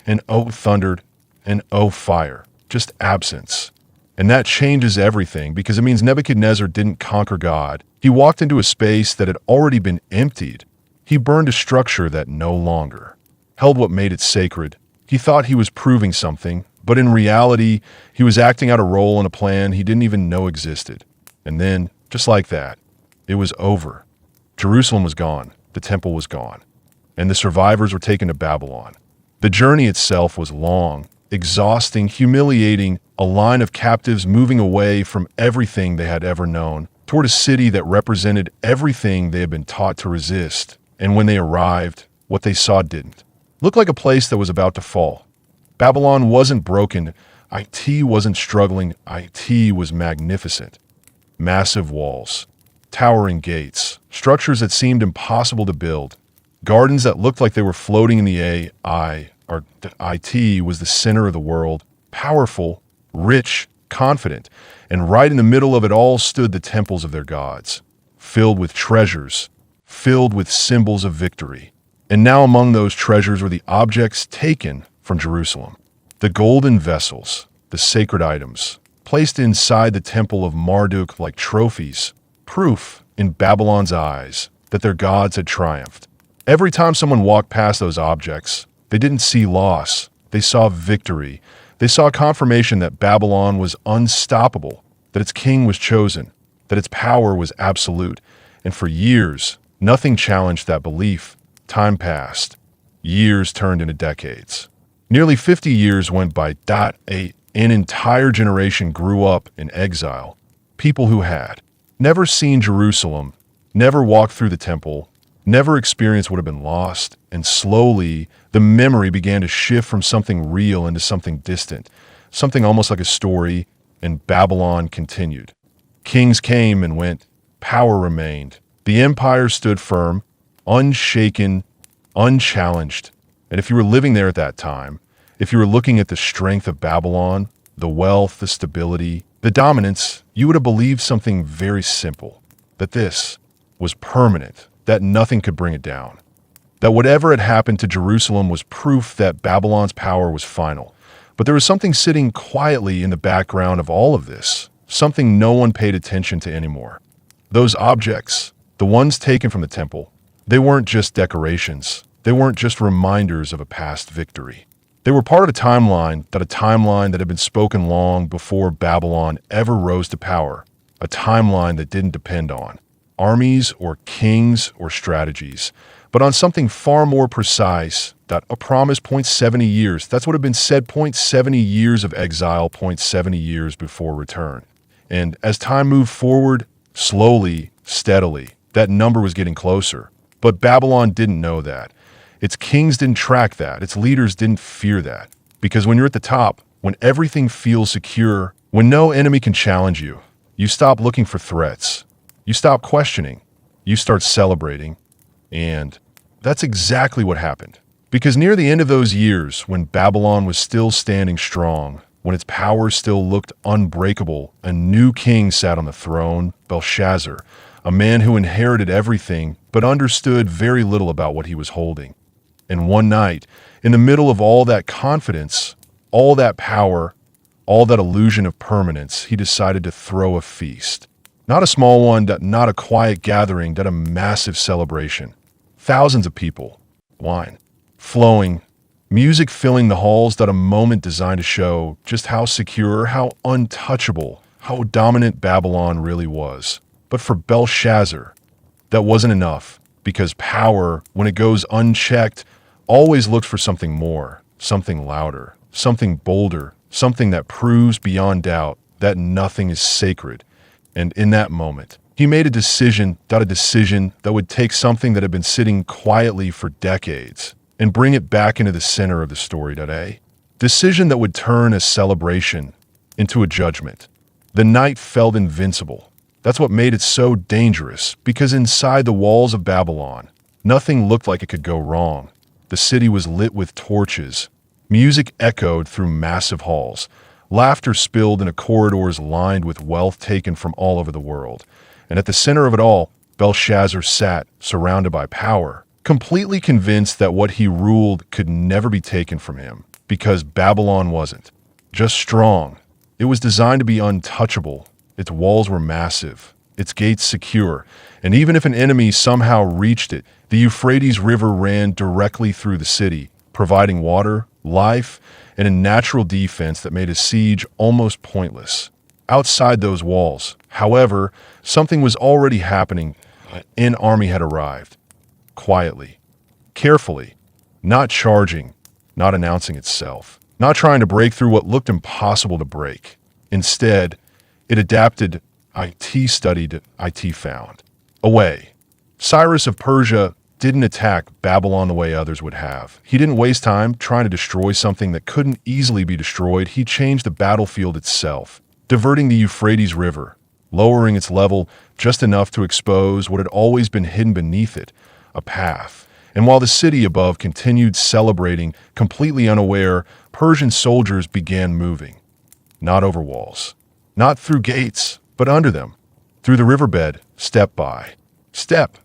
and oh thundered, and oh fire, just absence. And that changes everything because it means Nebuchadnezzar didn't conquer God. He walked into a space that had already been emptied. He burned a structure that no longer held what made it sacred. He thought he was proving something, but in reality, he was acting out a role in a plan he didn't even know existed. And then, just like that, it was over. Jerusalem was gone, the temple was gone, and the survivors were taken to Babylon. The journey itself was long, exhausting, humiliating, a line of captives moving away from everything they had ever known, toward a city that represented everything they had been taught to resist. And when they arrived, what they saw didn't. Looked like a place that was about to fall. Babylon wasn't broken. IT wasn't struggling. IT was magnificent. Massive walls, towering gates, structures that seemed impossible to build, gardens that looked like they were floating in the AI, or that IT was the center of the world, powerful, rich, confident, and right in the middle of it all stood the temples of their gods, filled with treasures, filled with symbols of victory. And now among those treasures were the objects taken from Jerusalem, the golden vessels, the sacred items, placed inside the temple of Marduk like trophies, proof in Babylon's eyes that their gods had triumphed. Every time someone walked past those objects, they didn't see loss, they saw victory. They saw confirmation that Babylon was unstoppable, that its king was chosen, that its power was absolute. And for years, nothing challenged that belief. Time passed. Years turned into decades. Nearly 50 years went by. An entire generation grew up in exile. People who had never seen Jerusalem, never walked through the temple, never experienced what had been lost, and slowly the memory began to shift from something real into something distant, something almost like a story, and Babylon continued. Kings came and went, power remained. The empire stood firm, unshaken, unchallenged. And if you were living there at that time, if you were looking at the strength of Babylon, the wealth, the stability, the dominance, you would have believed something very simple, that this was permanent, that nothing could bring it down, that whatever had happened to Jerusalem was proof that Babylon's power was final. But there was something sitting quietly in the background of all of this, something no one paid attention to anymore. Those objects, the ones taken from the temple, they weren't just decorations. They weren't just reminders of a past victory. They were part of a timeline that had been spoken long before Babylon ever rose to power, a timeline that didn't depend on armies or kings or strategies, but on something far more precise, that a promise 70 years. That's what had been said, 70 years of exile, 70 years before return. And as time moved forward, slowly, steadily, that number was getting closer. But Babylon didn't know that. Its kings didn't track that. Its leaders didn't fear that. Because when you're at the top, when everything feels secure, when no enemy can challenge you, you stop looking for threats. You stop questioning. You start celebrating. And that's exactly what happened. Because near the end of those years, when Babylon was still standing strong, when its power still looked unbreakable, a new king sat on the throne, Belshazzar, a man who inherited everything but understood very little about what he was holding. And one night, in the middle of all that confidence, all that power, all that illusion of permanence, he decided to throw a feast. Not a small one, not a quiet gathering, but a massive celebration. Thousands of people, wine flowing, music filling the halls, that a moment designed to show just how secure, how untouchable, how dominant Babylon really was. But for Belshazzar, that wasn't enough, because power, when it goes unchecked, always looks for something more, something louder, something bolder, something that proves beyond doubt that nothing is sacred. And in that moment, he made a decision that would take something that had been sitting quietly for decades and bring it back into the center of the story. A decision that would turn a celebration into a judgment. The night felt invincible. That's what made it so dangerous, because inside the walls of Babylon, nothing looked like it could go wrong. The city was lit with torches, Music echoed through massive halls. Laughter spilled into corridors lined with wealth taken from all over the world. And at the center of it all, Belshazzar sat, surrounded by power, completely convinced that what he ruled could never be taken from him, because Babylon wasn't just strong. It was designed to be untouchable. Its walls were massive, its gates secure, and even if an enemy somehow reached it, the Euphrates River ran directly through the city, providing water, life, and a natural defense that made a siege almost pointless. Outside those walls, however, something was already happening. An army had arrived. Quietly, carefully, not charging, not announcing itself, not trying to break through what looked impossible to break. Instead, it adapted. IT studied, IT found a way. Cyrus of Persia didn't attack Babylon the way others would have. He didn't waste time trying to destroy something that couldn't easily be destroyed. He changed the battlefield itself, diverting the Euphrates River, lowering its level just enough to expose what had always been hidden beneath it, a path. And while the city above continued celebrating, completely unaware, Persian soldiers began moving. Not over walls, not through gates, but under them, through the riverbed, step by step,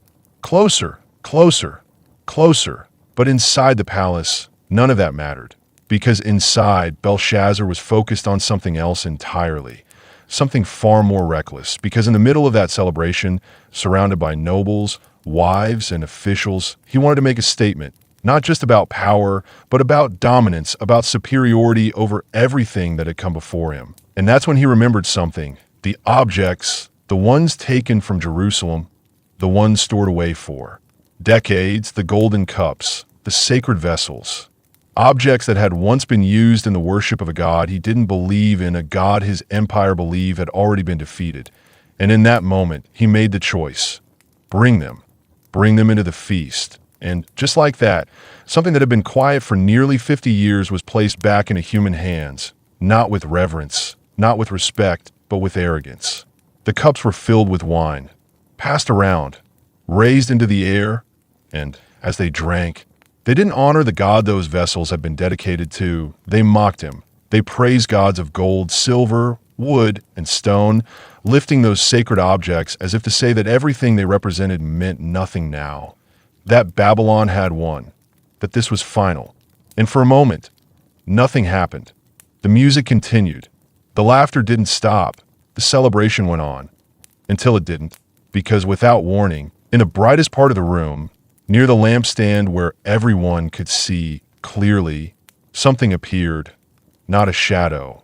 closer, closer, closer. But inside the palace, none of that mattered, because inside, Belshazzar was focused on something else entirely, something far more reckless, because in the middle of that celebration, surrounded by nobles, wives, and officials, he wanted to make a statement, not just about power, but about dominance, about superiority over everything that had come before him. And that's when he remembered something. The objects, the ones taken from Jerusalem, the ones stored away for decades, the golden cups, the sacred vessels, objects that had once been used in the worship of a god he didn't believe in, a god his empire believed had already been defeated. And in that moment, he made the choice. Bring them into the feast. And just like that, something that had been quiet for nearly 50 years was placed back into human hands, not with reverence, not with respect, but with arrogance. The cups were filled with wine, passed around, raised into the air, and as they drank, they didn't honor the god those vessels had been dedicated to. They mocked him. They praised gods of gold, silver, wood, and stone, lifting those sacred objects as if to say that everything they represented meant nothing now. That Babylon had won, that this was final. And for a moment, nothing happened. The music continued. The laughter didn't stop. The celebration went on. Until it didn't, because without warning, in the brightest part of the room, near the lampstand where everyone could see clearly, something appeared. Not a shadow,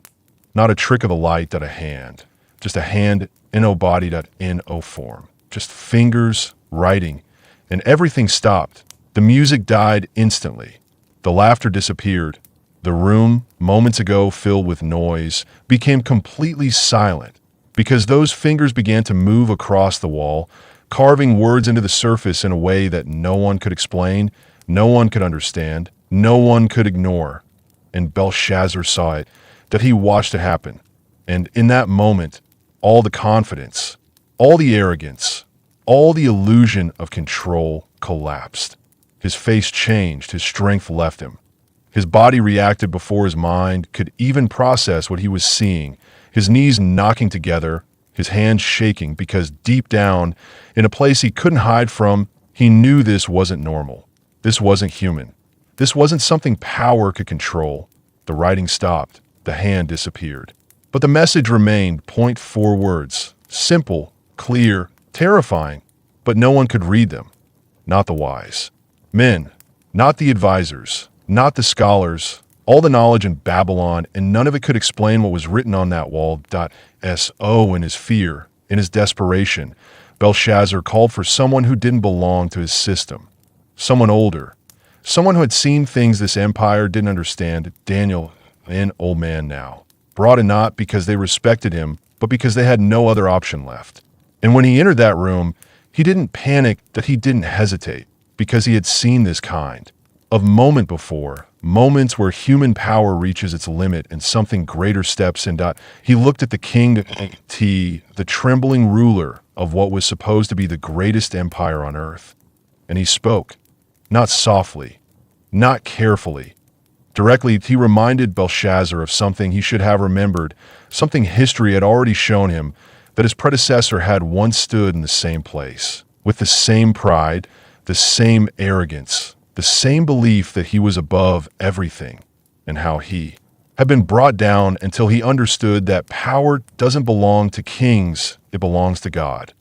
not a trick of the light, but a hand. Just a hand embodied in O form. Just fingers writing, and everything stopped. The music died instantly. The laughter disappeared. The room, moments ago filled with noise, became completely silent because those fingers began to move across the wall, carving words into the surface in a way that no one could explain, no one could understand, no one could ignore. And Belshazzar saw it, that he watched it happen. And in that moment, all the confidence, all the arrogance, all the illusion of control collapsed. His face changed, his strength left him. His body reacted before his mind could even process what he was seeing, his knees knocking together, his hands shaking because deep down, in a place he couldn't hide from, he knew this wasn't normal. This wasn't human. This wasn't something power could control. The writing stopped. The hand disappeared. But the message remained, point four words, simple, clear, terrifying, but no one could read them. Not the wise men, not the advisors, not the scholars, all the knowledge in Babylon, and none of it could explain what was written on that wall. So in his fear, in his desperation, Belshazzar called for someone who didn't belong to his system, someone older, someone who had seen things this empire didn't understand. Daniel, an old man now, brought in not because they respected him, but because they had no other option left. And when he entered that room, he didn't panic, that he didn't hesitate, because he had seen this kind of moment before, moments where human power reaches its limit and something greater steps in. He looked at the king, the trembling ruler of what was supposed to be the greatest empire on earth, and he spoke, not softly, not carefully, Directly, he reminded Belshazzar of something he should have remembered, something history had already shown him, that his predecessor had once stood in the same place, with the same pride, the same arrogance, the same belief that he was above everything, and how he had been brought down until he understood that power doesn't belong to kings, it belongs to God.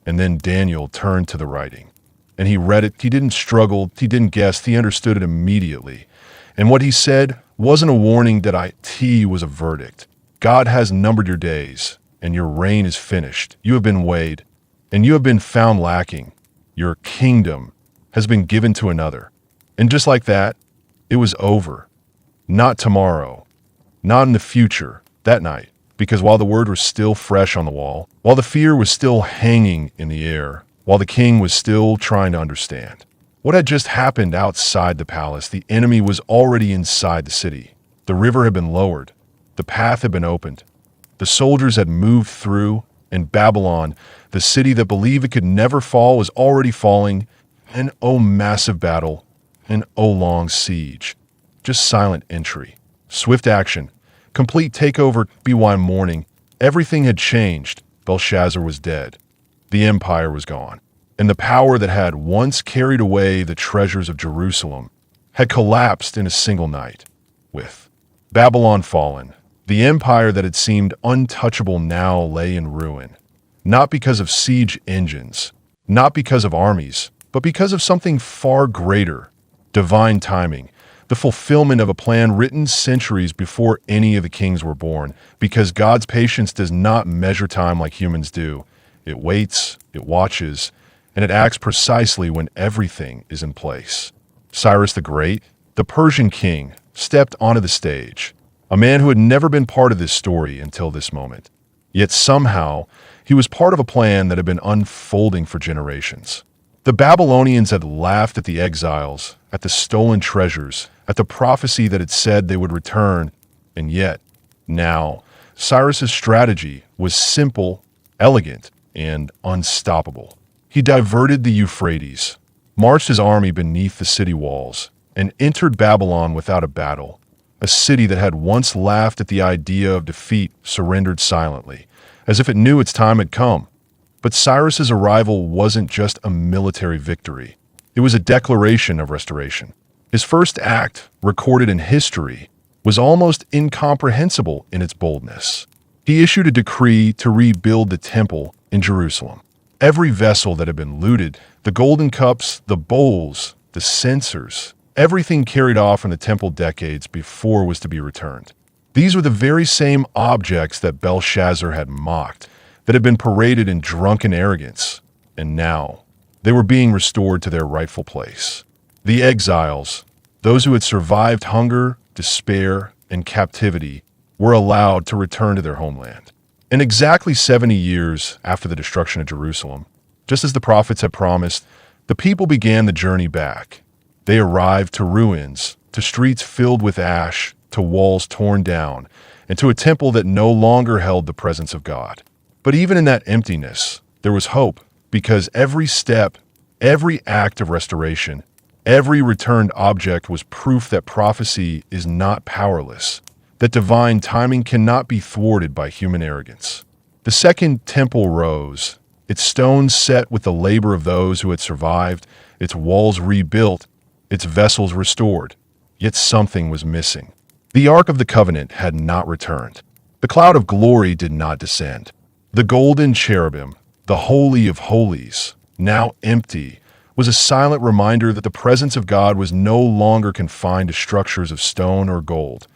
And then Daniel turned to the writing, and he read it. He didn't struggle, he didn't guess, he understood it immediately. And what he said wasn't a warning that it was a verdict. God has numbered your days, and your reign is finished. You have been weighed, and you have been found lacking. Your kingdom has been given to another. And just like that, it was over. Not tomorrow, not in the future, that night. Because while the word was still fresh on the wall, while the fear was still hanging in the air, while the king was still trying to understand what had just happened outside the palace, the enemy was already inside the city. The river had been lowered. The path had been opened. The soldiers had moved through, and Babylon, the city that believed it could never fall, was already falling. And oh, massive battle, and oh, long siege. Just silent entry, swift action, complete takeover, BY morning. Everything had changed. Belshazzar was dead. The empire was gone. And the power that had once carried away the treasures of Jerusalem had collapsed in a single night. With Babylon fallen, the empire that had seemed untouchable now lay in ruin. Not because of siege engines, not because of armies, but because of something far greater, divine timing, the fulfillment of a plan written centuries before any of the kings were born, because God's patience does not measure time like humans do. It waits, it watches, and it acts precisely when everything is in place. Cyrus the Great, the Persian king, stepped onto the stage, a man who had never been part of this story until this moment. Yet somehow, he was part of a plan that had been unfolding for generations. The Babylonians had laughed at the exiles, at the stolen treasures, at the prophecy that had said they would return, and yet, now, Cyrus's strategy was simple, elegant, and unstoppable. He diverted the Euphrates, marched his army beneath the city walls, and entered Babylon without a battle. A city that had once laughed at the idea of defeat surrendered silently, as if it knew its time had come. But Cyrus's arrival wasn't just a military victory. It was a declaration of restoration. His first act, recorded in history, was almost incomprehensible in its boldness. He issued a decree to rebuild the temple in Jerusalem. Every vessel that had been looted, the golden cups, the bowls, the censers, everything carried off from the temple decades before was to be returned. These were the very same objects that Belshazzar had mocked, that had been paraded in drunken arrogance, and now they were being restored to their rightful place. The exiles, those who had survived hunger, despair, and captivity, were allowed to return to their homeland. And exactly 70 years after the destruction of Jerusalem, just as the prophets had promised, the people began the journey back. They arrived to ruins, to streets filled with ash, to walls torn down, and to a temple that no longer held the presence of God. But even in that emptiness, there was hope, because every step, every act of restoration, every returned object was proof that prophecy is not powerless, that divine timing cannot be thwarted by human arrogance. The second temple rose, its stones set with the labor of those who had survived, its walls rebuilt, its vessels restored. Yet something was missing. The Ark of the Covenant had not returned. The cloud of glory did not descend. The golden cherubim, the Holy of Holies, now empty, was a silent reminder that the presence of God was no longer confined to structures of stone or gold.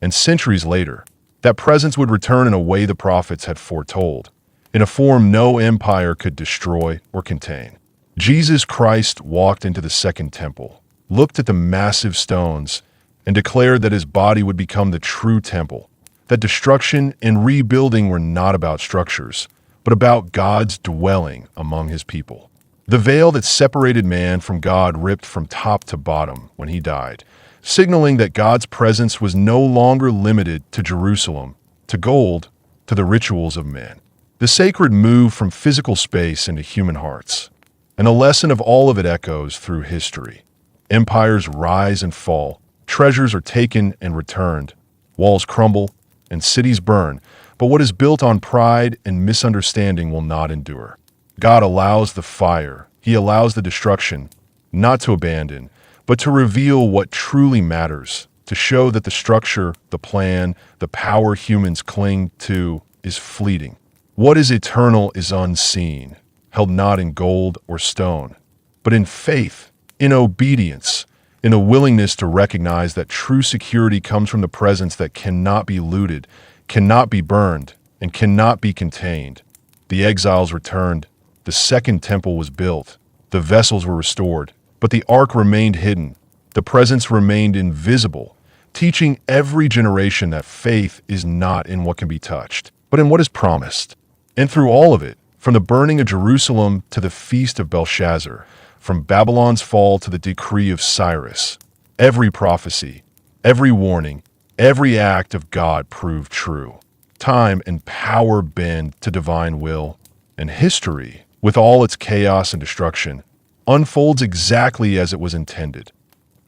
And centuries later, that presence would return in a way the prophets had foretold, in a form no empire could destroy or contain. Jesus Christ walked into the second temple, looked at the massive stones, and declared that his body would become the true temple, that destruction and rebuilding were not about structures, but about God's dwelling among his people. The veil that separated man from God ripped from top to bottom when he died, signaling that God's presence was no longer limited to Jerusalem, to gold, to the rituals of men. The sacred moved from physical space into human hearts, and a lesson of all of it echoes through history. Empires rise and fall, Treasures are taken and returned. Walls crumble and cities burn, but what is built on pride and misunderstanding will not endure. God allows the fire, He allows the destruction, not to abandon, but to reveal what truly matters, to show that the structure, the plan, the power humans cling to is fleeting. What is eternal is unseen, held not in gold or stone, but in faith, in obedience, in a willingness to recognize that true security comes from the presence that cannot be looted, cannot be burned, and cannot be contained. The exiles returned. The second temple was built. The vessels were restored, but the ark remained hidden. The presence remained invisible, teaching every generation that faith is not in what can be touched, but in what is promised. And through all of it, from the burning of Jerusalem to the feast of Belshazzar, from Babylon's fall to the decree of Cyrus, every prophecy, every warning, every act of God proved true. Time and power bend to divine will, and history, with all its chaos and destruction, unfolds exactly as it was intended.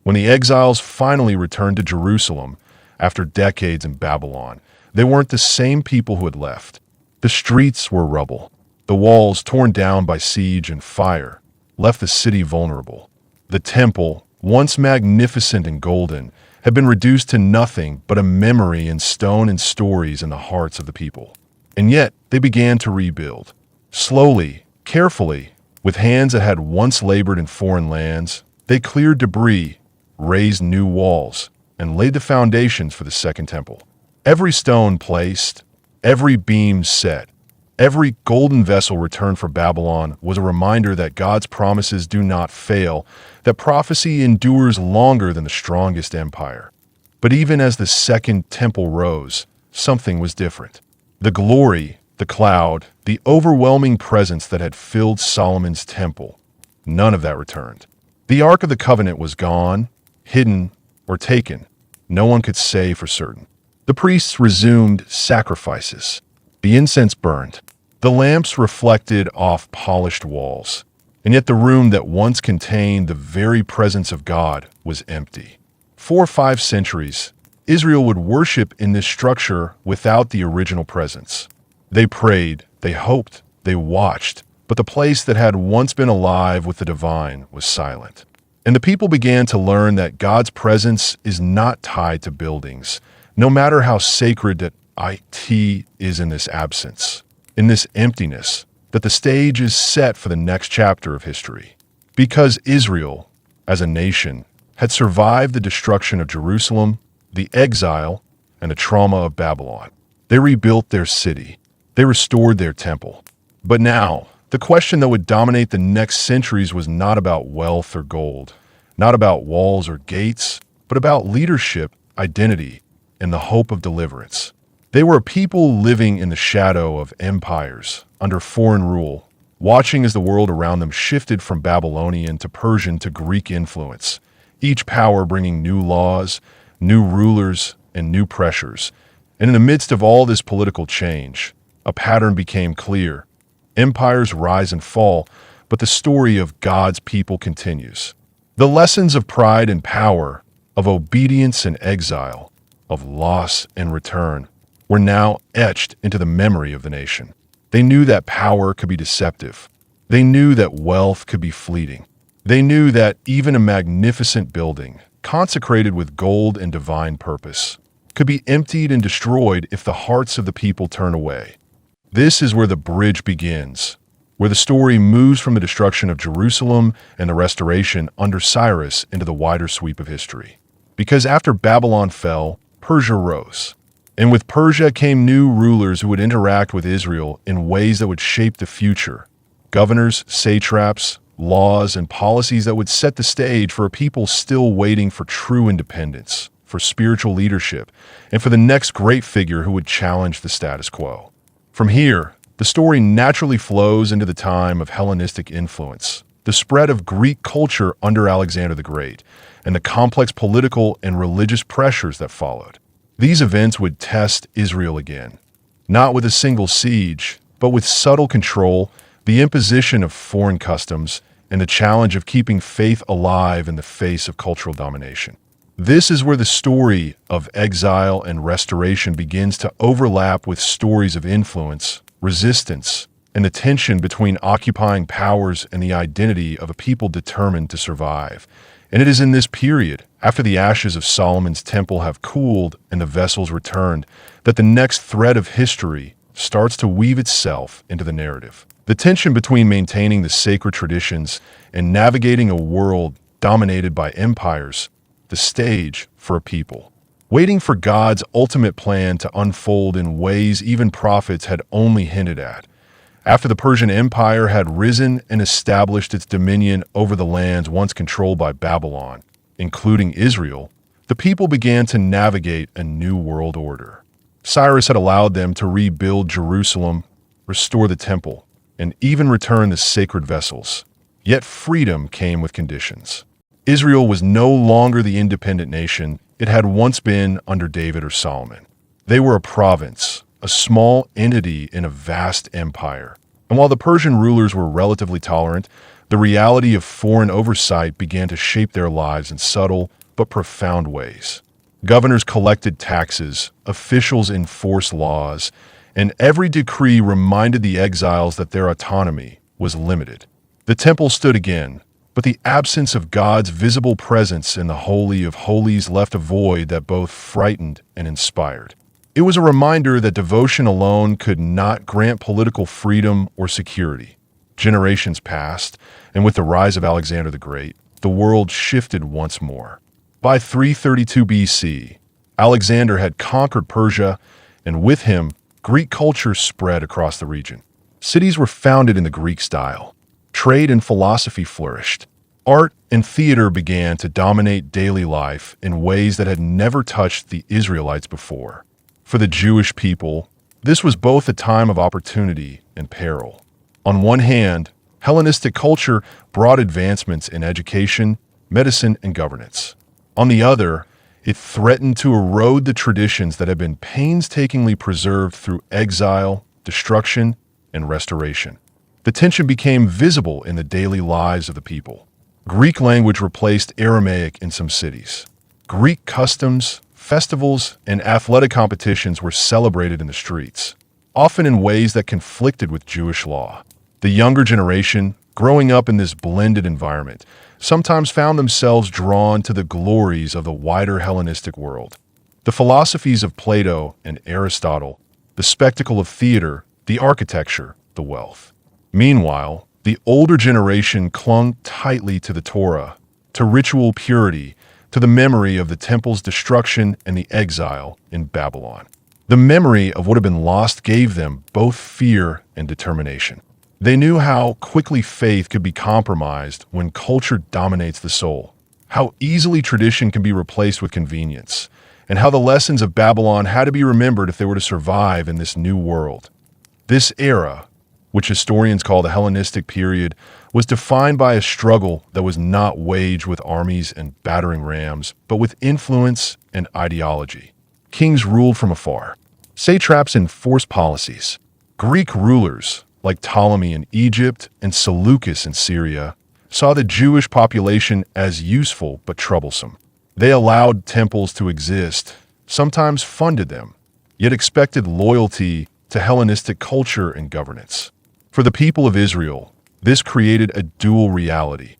When the exiles finally returned to Jerusalem after decades in Babylon, they weren't the same people who had left. The streets were rubble. The walls, torn down by siege and fire, left the city vulnerable. The temple, once magnificent and golden, had been reduced to nothing but a memory in stone and stories in the hearts of the people. And yet, they began to rebuild. Slowly, carefully, with hands that had once labored in foreign lands, they cleared debris, raised new walls, and laid the foundations for the second temple. Every stone placed, every beam set, every golden vessel returned for Babylon was a reminder that God's promises do not fail, that prophecy endures longer than the strongest empire. But even as the second temple rose, something was different. The glory, the cloud, the overwhelming presence that had filled Solomon's temple, none of that returned. The Ark of the Covenant was gone, hidden, or taken. No one could say for certain. The priests resumed sacrifices. The incense burned. The lamps reflected off polished walls. And yet the room that once contained the very presence of God was empty. 4 or 5 centuries, Israel would worship in this structure without the original presence. They prayed, they hoped, they watched, but the place that had once been alive with the divine was silent. And the people began to learn that God's presence is not tied to buildings, no matter how sacred that it is in this absence, in this emptiness, that the stage is set for the next chapter of history. Because Israel, as a nation, had survived the destruction of Jerusalem, the exile, and the trauma of Babylon. They rebuilt their city. They restored their temple. But now, the question that would dominate the next centuries was not about wealth or gold, not about walls or gates, but about leadership, identity, and the hope of deliverance. They were a people living in the shadow of empires, under foreign rule, watching as the world around them shifted from Babylonian to Persian to Greek influence, each power bringing new laws, new rulers, and new pressures. And in the midst of all this political change, a pattern became clear. Empires rise and fall, but the story of God's people continues. The lessons of pride and power, of obedience and exile, of loss and return, were now etched into the memory of the nation. They knew that power could be deceptive. They knew that wealth could be fleeting. They knew that even a magnificent building, consecrated with gold and divine purpose, could be emptied and destroyed if the hearts of the people turn away. This is where the bridge begins, where the story moves from the destruction of Jerusalem and the restoration under Cyrus into the wider sweep of history. Because after Babylon fell, Persia rose. And with Persia came new rulers who would interact with Israel in ways that would shape the future. Governors, satraps, laws, and policies that would set the stage for a people still waiting for true independence, for spiritual leadership, and for the next great figure who would challenge the status quo. From here, the story naturally flows into the time of Hellenistic influence, the spread of Greek culture under Alexander the Great, and the complex political and religious pressures that followed. These events would test Israel again, not with a single siege, but with subtle control, the imposition of foreign customs, and the challenge of keeping faith alive in the face of cultural domination. This is where the story of exile and restoration begins to overlap with stories of influence, resistance, and the tension between occupying powers and the identity of a people determined to survive. And it is in this period, after the ashes of Solomon's temple have cooled and the vessels returned, that the next thread of history starts to weave itself into the narrative. The tension between maintaining the sacred traditions and navigating a world dominated by empires, the stage for a people, waiting for God's ultimate plan to unfold in ways even prophets had only hinted at. After the Persian Empire had risen and established its dominion over the lands once controlled by Babylon, including Israel, the people began to navigate a new world order. Cyrus had allowed them to rebuild Jerusalem, restore the temple, and even return the sacred vessels. Yet freedom came with conditions. Israel was no longer the independent nation it had once been under David or Solomon. They were a province, a small entity in a vast empire. And while the Persian rulers were relatively tolerant, the reality of foreign oversight began to shape their lives in subtle but profound ways. Governors collected taxes, officials enforced laws, and every decree reminded the exiles that their autonomy was limited. The temple stood again, but the absence of God's visible presence in the Holy of Holies left a void that both frightened and inspired. It was a reminder that devotion alone could not grant political freedom or security. Generations passed, and with the rise of Alexander the Great, the world shifted once more. By 332 BC, Alexander had conquered Persia, and with him, Greek culture spread across the region. Cities were founded in the Greek style. Trade and philosophy flourished. Art and theater began to dominate daily life in ways that had never touched the Israelites before. For the Jewish people, this was both a time of opportunity and peril. On one hand, Hellenistic culture brought advancements in education, medicine, and governance. On the other, it threatened to erode the traditions that had been painstakingly preserved through exile, destruction, and restoration. The tension became visible in the daily lives of the people. Greek language replaced Aramaic in some cities. Greek customs, festivals, and athletic competitions were celebrated in the streets, often in ways that conflicted with Jewish law. The younger generation, growing up in this blended environment, sometimes found themselves drawn to the glories of the wider Hellenistic world. The philosophies of Plato and Aristotle, the spectacle of theater, the architecture, the wealth. Meanwhile, the older generation clung tightly to the Torah, to ritual purity, to the memory of the temple's destruction and the exile in Babylon. The memory of what had been lost gave them both fear and determination. They knew how quickly faith could be compromised when culture dominates the soul, how easily tradition can be replaced with convenience, and how the lessons of Babylon had to be remembered if they were to survive in this new world. This era, which historians call the Hellenistic period, was defined by a struggle that was not waged with armies and battering rams, but with influence and ideology. Kings ruled from afar. Satraps enforced policies. Greek rulers, like Ptolemy in Egypt and Seleucus in Syria, saw the Jewish population as useful but troublesome. They allowed temples to exist, sometimes funded them, yet expected loyalty to Hellenistic culture and governance. For the people of Israel, this created a dual reality: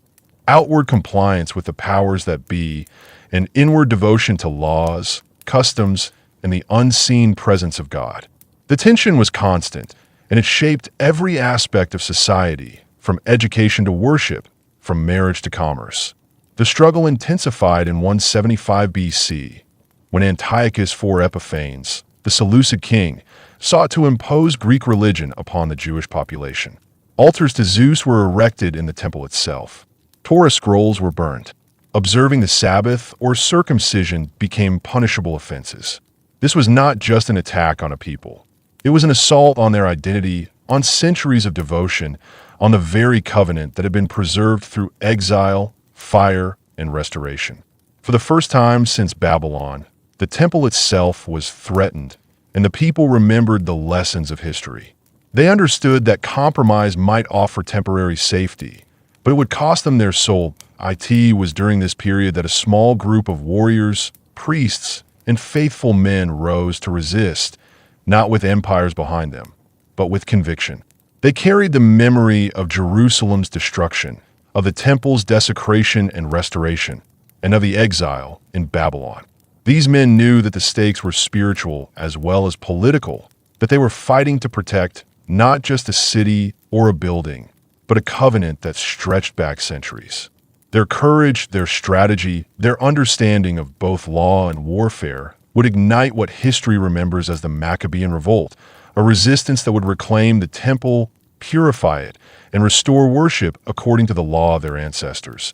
outward compliance with the powers that be, and inward devotion to laws, customs, and the unseen presence of God. The tension was constant, and it shaped every aspect of society, from education to worship, from marriage to commerce. The struggle intensified in 175 BC, when Antiochus IV Epiphanes, the Seleucid king, sought to impose Greek religion upon the Jewish population. Altars to Zeus were erected in the temple itself. Torah scrolls were burned. Observing the Sabbath or circumcision became punishable offenses. This was not just an attack on a people. It was an assault on their identity, on centuries of devotion, on the very covenant that had been preserved through exile, fire, and restoration. For the first time since Babylon, the temple itself was threatened, and the people remembered the lessons of history. They understood that compromise might offer temporary safety, but it would cost them their soul It was during this period that a small group of warriors, priests, and faithful men rose to resist, not with empires behind them, but with conviction. They carried the memory of Jerusalem's destruction, of the temple's desecration and restoration, and of the exile in Babylon. These men knew that the stakes were spiritual as well as political, that they were fighting to protect not just a city or a building, but a covenant that stretched back centuries. Their courage, their strategy, their understanding of both law and warfare would ignite what history remembers as the Maccabean Revolt, a resistance that would reclaim the temple, purify it, and restore worship according to the law of their ancestors.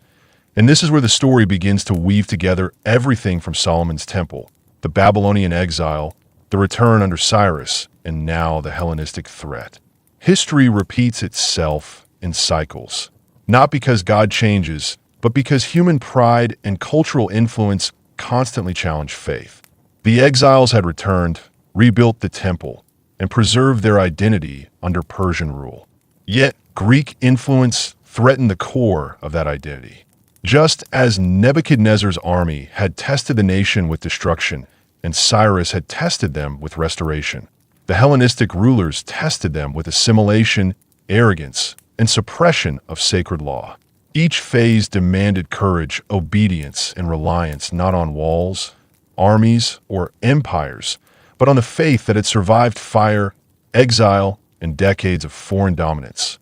And this is where the story begins to weave together everything from Solomon's temple, the Babylonian exile, the return under Cyrus, and now the Hellenistic threat. History repeats itself in cycles, not because God changes, but because human pride and cultural influence constantly challenge faith. The exiles had returned, rebuilt the temple, and preserved their identity under Persian rule. Yet, Greek influence threatened the core of that identity. Just as Nebuchadnezzar's army had tested the nation with destruction, and Cyrus had tested them with restoration, the Hellenistic rulers tested them with assimilation, arrogance, and suppression of sacred law. Each phase demanded courage, obedience, and reliance not on walls, armies, or empires, but on the faith that had survived fire, exile, and decades of foreign dominance.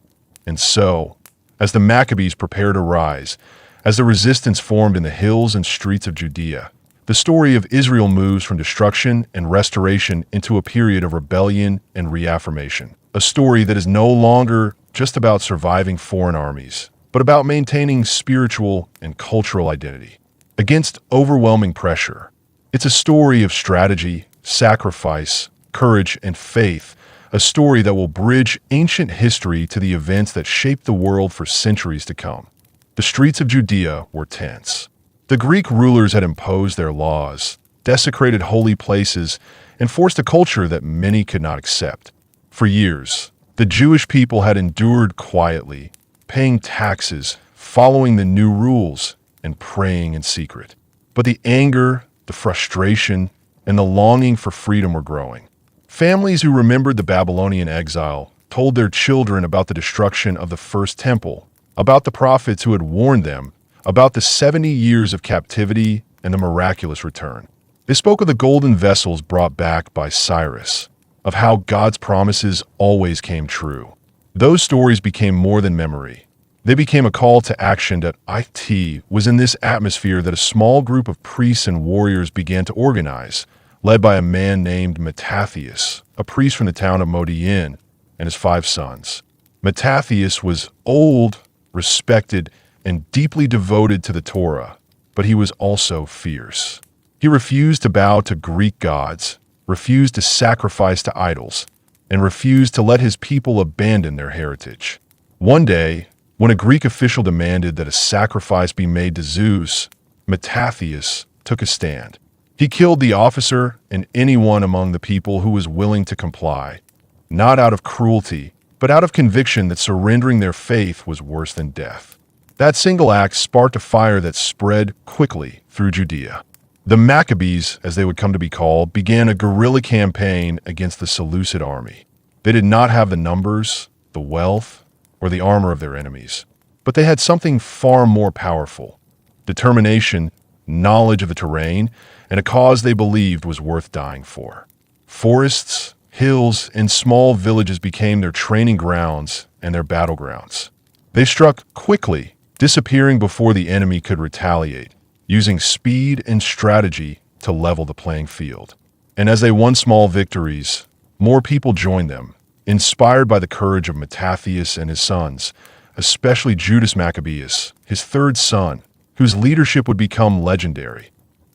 And so, as the Maccabees prepared to rise, as the resistance formed in the hills and streets of Judea, the story of Israel moves from destruction and restoration into a period of rebellion and reaffirmation. A story that is no longer just about surviving foreign armies, but about maintaining spiritual and cultural identity. Against overwhelming pressure, it's a story of strategy, sacrifice, courage, and faith, a story that will bridge ancient history to the events that shaped the world for centuries to come. The streets of Judea were tense. The Greek rulers had imposed their laws, desecrated holy places, and forced a culture that many could not accept. For years, the Jewish people had endured quietly, paying taxes, following the new rules, and praying in secret. But the anger, the frustration, and the longing for freedom were growing. Families who remembered the Babylonian exile told their children about the destruction of the first temple, about the prophets who had warned them, about the 70 years of captivity and the miraculous return. They spoke of the golden vessels brought back by Cyrus, of how God's promises always came true. Those stories became more than memory. They became a call to action that it was in this atmosphere that a small group of priests and warriors began to organize, led by a man named Mattathias, a priest from the town of Modi'in, and his 5 sons. Mattathias was old, respected, and deeply devoted to the Torah, but he was also fierce. He refused to bow to Greek gods, refused to sacrifice to idols, and refused to let his people abandon their heritage. One day, when a Greek official demanded that a sacrifice be made to Zeus, Mattathias took a stand. He killed the officer and anyone among the people who was willing to comply, not out of cruelty, but out of conviction that surrendering their faith was worse than death. That single act sparked a fire that spread quickly through Judea. The Maccabees, as they would come to be called, began a guerrilla campaign against the Seleucid army. They did not have the numbers, the wealth, or the armor of their enemies, but they had something far more powerful: determination, knowledge of the terrain, and a cause they believed was worth dying for. Forests, hills, and small villages became their training grounds and their battlegrounds. They struck quickly, disappearing before the enemy could retaliate, using speed and strategy to level the playing field. And as they won small victories, more people joined them, inspired by the courage of Mattathias and his sons, especially Judas Maccabeus, his 3rd son, whose leadership would become legendary.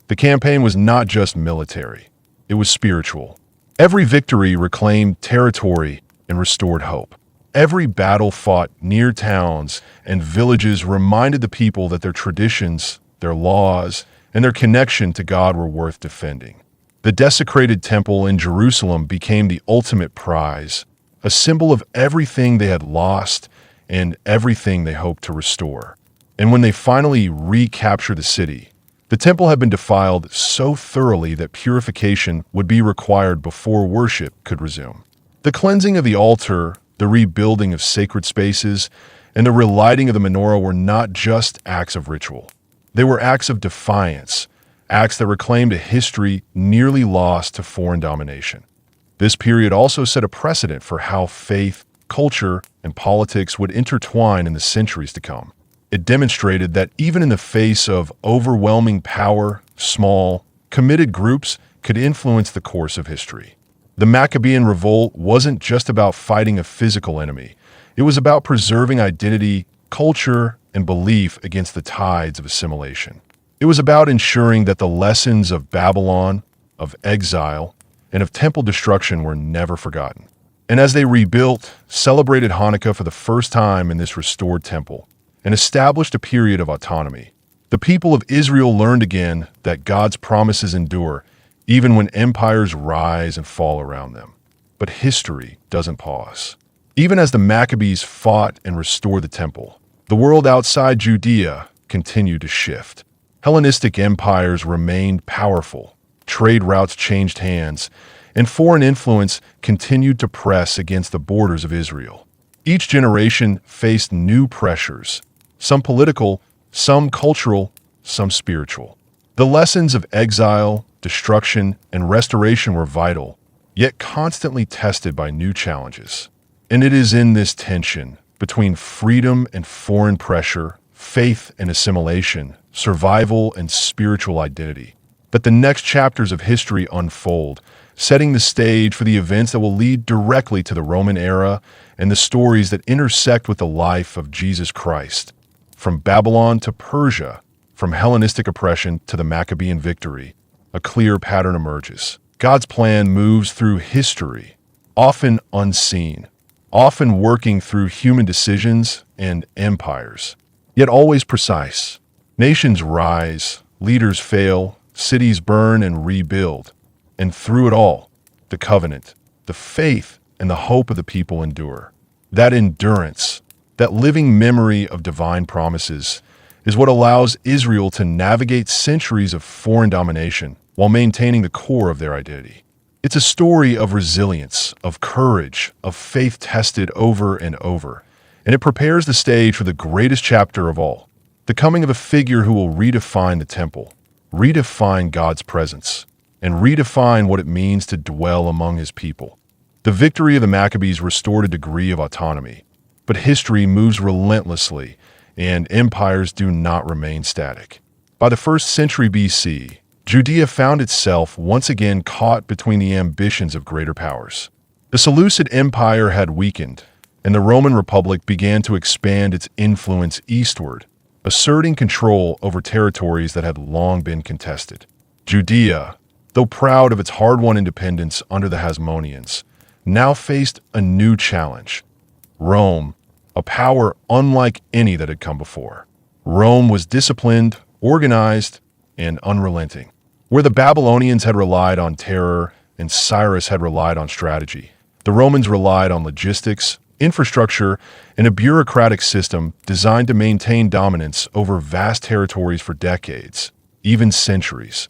The campaign was not just military, it was spiritual. Every victory reclaimed territory and restored hope. Every battle fought near towns and villages reminded the people that their traditions, their laws, and their connection to God were worth defending. The desecrated temple in Jerusalem became the ultimate prize, a symbol of everything they had lost and everything they hoped to restore. And when they finally recaptured the city, the temple had been defiled so thoroughly that purification would be required before worship could resume. The cleansing of the altar, the rebuilding of sacred spaces, and the relighting of the menorah were not just acts of ritual. They were acts of defiance, acts that reclaimed a history nearly lost to foreign domination. This period also set a precedent for how faith, culture, and politics would intertwine in the centuries to come. It demonstrated that even in the face of overwhelming power, small, committed groups could influence the course of history. The Maccabean revolt wasn't just about fighting a physical enemy. It was about preserving identity, culture, and belief against the tides of assimilation. It was about ensuring that the lessons of Babylon, of exile, and of temple destruction were never forgotten. And as they rebuilt, celebrated Hanukkah for the first time in this restored temple, and established a period of autonomy, the people of Israel learned again that God's promises endure, even when empires rise and fall around them. But history doesn't pause. Even as the Maccabees fought and restored the temple, the world outside Judea continued to shift. Hellenistic empires remained powerful, trade routes changed hands, and foreign influence continued to press against the borders of Israel. Each generation faced new pressures, some political, some cultural, some spiritual. The lessons of exile, destruction, and restoration were vital, yet constantly tested by new challenges. And it is in this tension between freedom and foreign pressure, faith and assimilation, survival and spiritual identity, that the next chapters of history unfold, setting the stage for the events that will lead directly to the Roman era and the stories that intersect with the life of Jesus Christ. From Babylon to Persia, from Hellenistic oppression to the Maccabean victory, a clear pattern emerges. God's plan moves through history, often unseen, often working through human decisions and empires, yet always precise. Nations rise, leaders fail, cities burn and rebuild. And through it all, the covenant, the faith, and the hope of the people endure. That endurance, that living memory of divine promises, is what allows Israel to navigate centuries of foreign domination while maintaining the core of their identity. It's a story of resilience, of courage, of faith tested over and over, and it prepares the stage for the greatest chapter of all, the coming of a figure who will redefine the temple, redefine God's presence, and redefine what it means to dwell among his people. The victory of the Maccabees restored a degree of autonomy, but history moves relentlessly, and empires do not remain static. By the 1st century BC, Judea found itself once again caught between the ambitions of greater powers. The Seleucid Empire had weakened, and the Roman Republic began to expand its influence eastward, asserting control over territories that had long been contested. Judea, though proud of its hard-won independence under the Hasmoneans, now faced a new challenge. Rome, a power unlike any that had come before. Rome was disciplined, organized, and unrelenting. Where the Babylonians had relied on terror and Cyrus had relied on strategy, the Romans relied on logistics, infrastructure, and a bureaucratic system designed to maintain dominance over vast territories for decades, even centuries.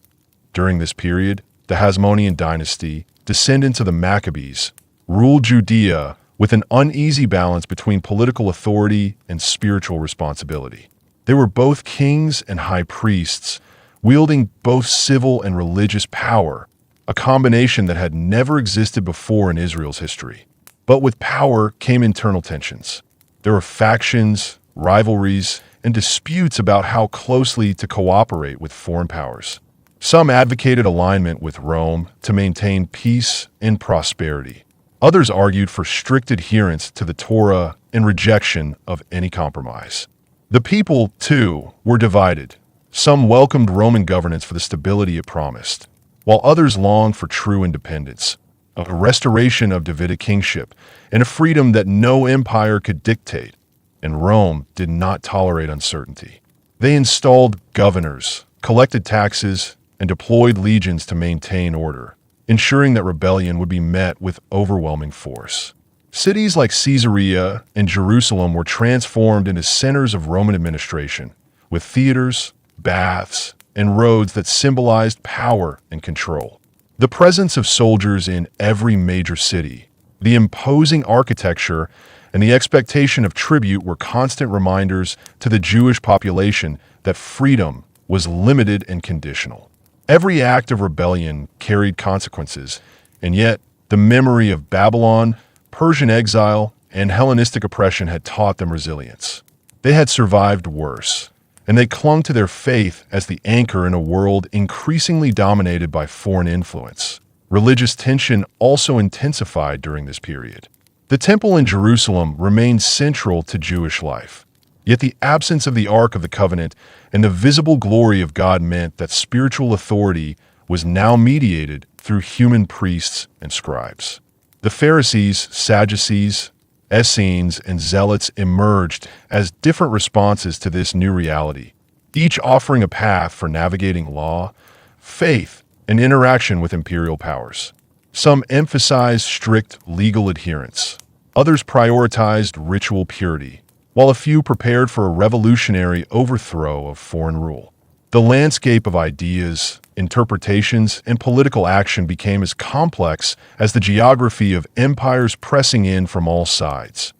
During this period, the Hasmonean dynasty, descendants of the Maccabees, ruled Judea with an uneasy balance between political authority and spiritual responsibility. They were both kings and high priests, wielding both civil and religious power, a combination that had never existed before in Israel's history. But with power came internal tensions. There were factions, rivalries, and disputes about how closely to cooperate with foreign powers. Some advocated alignment with Rome to maintain peace and prosperity. Others argued for strict adherence to the Torah and rejection of any compromise. The people, too, were divided. Some welcomed Roman governance for the stability it promised, while others longed for true independence, a restoration of Davidic kingship, and a freedom that no empire could dictate. And Rome did not tolerate uncertainty. They installed governors, collected taxes, and deployed legions to maintain order, ensuring that rebellion would be met with overwhelming force. Cities like Caesarea and Jerusalem were transformed into centers of Roman administration, with theaters, baths, and roads that symbolized power and control. The presence of soldiers in every major city, the imposing architecture, and the expectation of tribute were constant reminders to the Jewish population that freedom was limited and conditional. Every act of rebellion carried consequences, and yet the memory of Babylon, Persian exile, and Hellenistic oppression had taught them resilience. They had survived worse, and they clung to their faith as the anchor in a world increasingly dominated by foreign influence. Religious tension also intensified during this period. The temple in Jerusalem remained central to Jewish life, yet the absence of the Ark of the Covenant and the visible glory of God meant that spiritual authority was now mediated through human priests and scribes. The Pharisees, Sadducees, Essenes, and Zealots emerged as different responses to this new reality, each offering a path for navigating law, faith, and interaction with imperial powers. Some emphasized strict legal adherence. Others prioritized ritual purity, while a few prepared for a revolutionary overthrow of foreign rule. The landscape of ideas, interpretations, and political action became as complex as the geography of empires pressing in from all sides.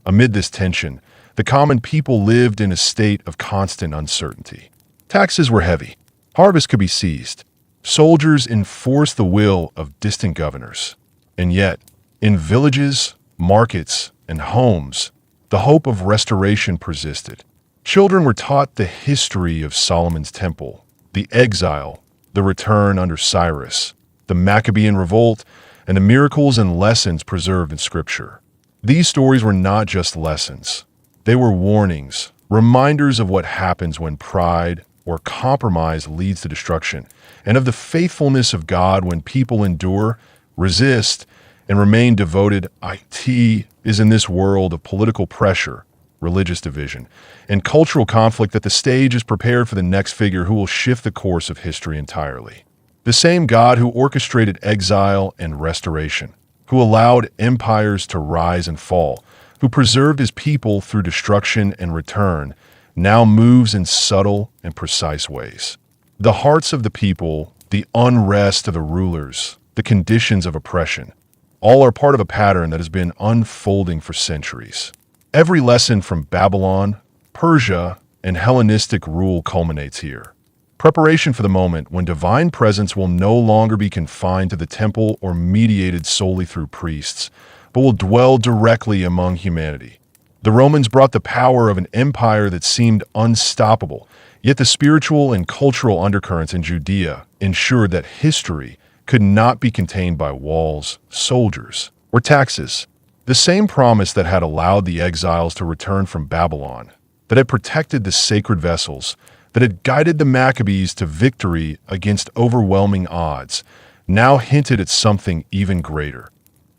Amid this tension, the common people lived in a state of constant uncertainty. Taxes were heavy. Harvests could be seized. Soldiers enforced the will of distant governors. And yet, in villages, markets, and homes, the hope of restoration persisted. Children were taught the history of Solomon's temple, the exile, the return under Cyrus, the Maccabean revolt, and the miracles and lessons preserved in Scripture. These stories were not just lessons. They were warnings, reminders of what happens when pride or compromise leads to destruction, and of the faithfulness of God when people endure, resist, and remain devoted. It is in this world of political pressure, religious division, and cultural conflict that the stage is prepared for the next figure who will shift the course of history entirely. The same God who orchestrated exile and restoration, who allowed empires to rise and fall, who preserved his people through destruction and return, now moves in subtle and precise ways. The hearts of the people, the unrest of the rulers, the conditions of oppression, all are part of a pattern that has been unfolding for centuries. Every lesson from Babylon, Persia, and Hellenistic rule culminates here. Preparation for the moment when divine presence will no longer be confined to the temple or mediated solely through priests, but will dwell directly among humanity. The Romans brought the power of an empire that seemed unstoppable, yet the spiritual and cultural undercurrents in Judea ensured that history could not be contained by walls, soldiers, or taxes. The same promise that had allowed the exiles to return from Babylon, that had protected the sacred vessels, that had guided the Maccabees to victory against overwhelming odds, now hinted at something even greater.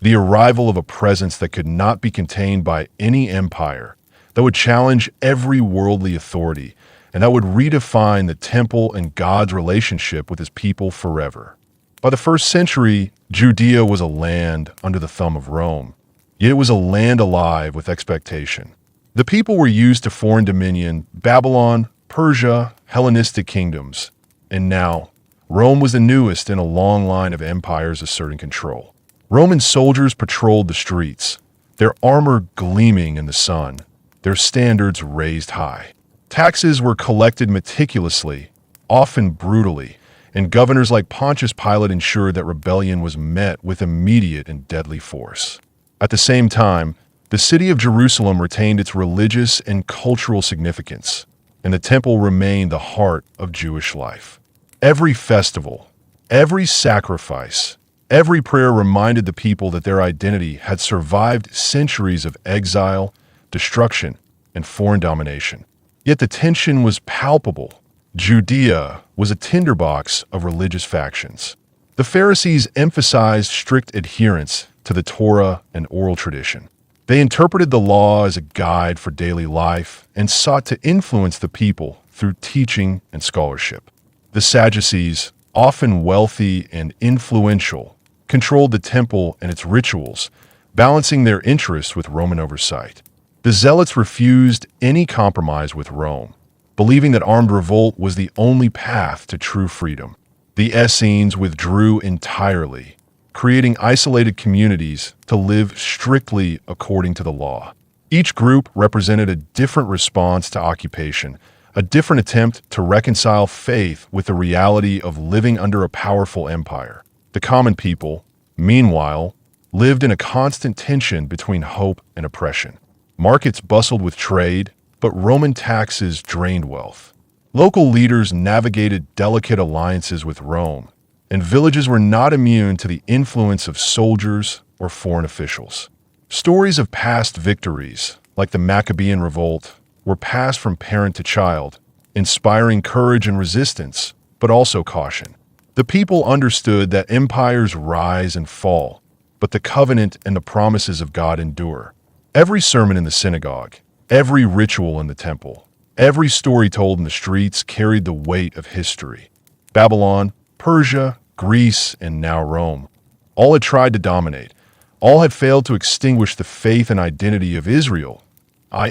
The arrival of a presence that could not be contained by any empire, that would challenge every worldly authority, and that would redefine the temple and God's relationship with his people forever. By the 1st century, Judea was a land under the thumb of Rome, yet it was a land alive with expectation. The people were used to foreign dominion, Babylon, Persia, Hellenistic kingdoms, and now Rome was the newest in a long line of empires asserting control. Roman soldiers patrolled the streets, their armor gleaming in the sun, their standards raised high. Taxes were collected meticulously, often brutally, and governors like Pontius Pilate ensured that rebellion was met with immediate and deadly force. At the same time, the city of Jerusalem retained its religious and cultural significance, and the temple remained the heart of Jewish life. Every festival, every sacrifice, every prayer reminded the people that their identity had survived centuries of exile, destruction, and foreign domination. Yet the tension was palpable. Judea was a tinderbox of religious factions. The Pharisees emphasized strict adherence to the Torah and oral tradition. They interpreted the law as a guide for daily life and sought to influence the people through teaching and scholarship. The Sadducees, often wealthy and influential, controlled the temple and its rituals, balancing their interests with Roman oversight. The Zealots refused any compromise with Rome. believing that armed revolt was the only path to true freedom. The Essenes withdrew entirely, creating isolated communities to live strictly according to the law. Each group represented a different response to occupation, a different attempt to reconcile faith with the reality of living under a powerful empire. The common people, meanwhile, lived in a constant tension between hope and oppression. Markets bustled with trade, but Roman taxes drained wealth. Local leaders navigated delicate alliances with Rome, and villages were not immune to the influence of soldiers or foreign officials. Stories of past victories, like the Maccabean revolt, were passed from parent to child, inspiring courage and resistance, but also caution. The people understood that empires rise and fall, but the covenant and the promises of God endure. Every sermon in the synagogue, every ritual in the temple, every story told in the streets carried the weight of history. Babylon, Persia, Greece, and now Rome. All had tried to dominate. All had failed to extinguish the faith and identity of Israel.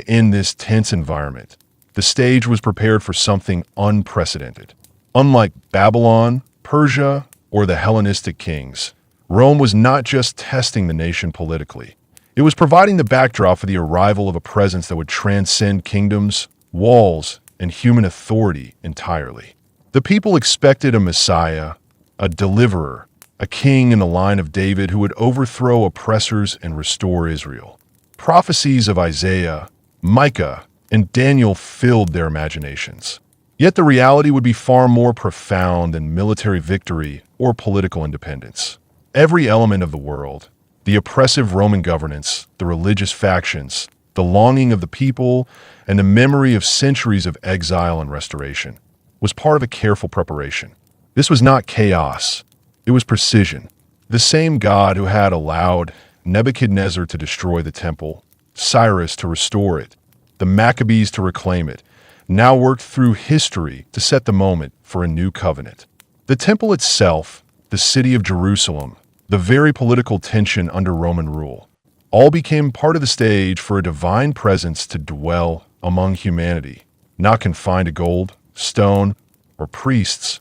In this tense environment, the stage was prepared for something unprecedented. Unlike Babylon, Persia, or the Hellenistic kings, Rome was not just testing the nation politically. It was providing the backdrop for the arrival of a presence that would transcend kingdoms, walls, and human authority entirely. The people expected a Messiah, a deliverer, a king in the line of David who would overthrow oppressors and restore Israel. Prophecies of Isaiah, Micah, and Daniel filled their imaginations. Yet the reality would be far more profound than military victory or political independence. Every element of the world, the oppressive Roman governance, the religious factions, the longing of the people, and the memory of centuries of exile and restoration, was part of a careful preparation. This was not chaos. It was precision. The same God who had allowed Nebuchadnezzar to destroy the temple, Cyrus to restore it, the Maccabees to reclaim it, now worked through history to set the moment for a new covenant. The temple itself, the city of Jerusalem, the very political tension under Roman rule, all became part of the stage for a divine presence to dwell among humanity, not confined to gold, stone, or priests,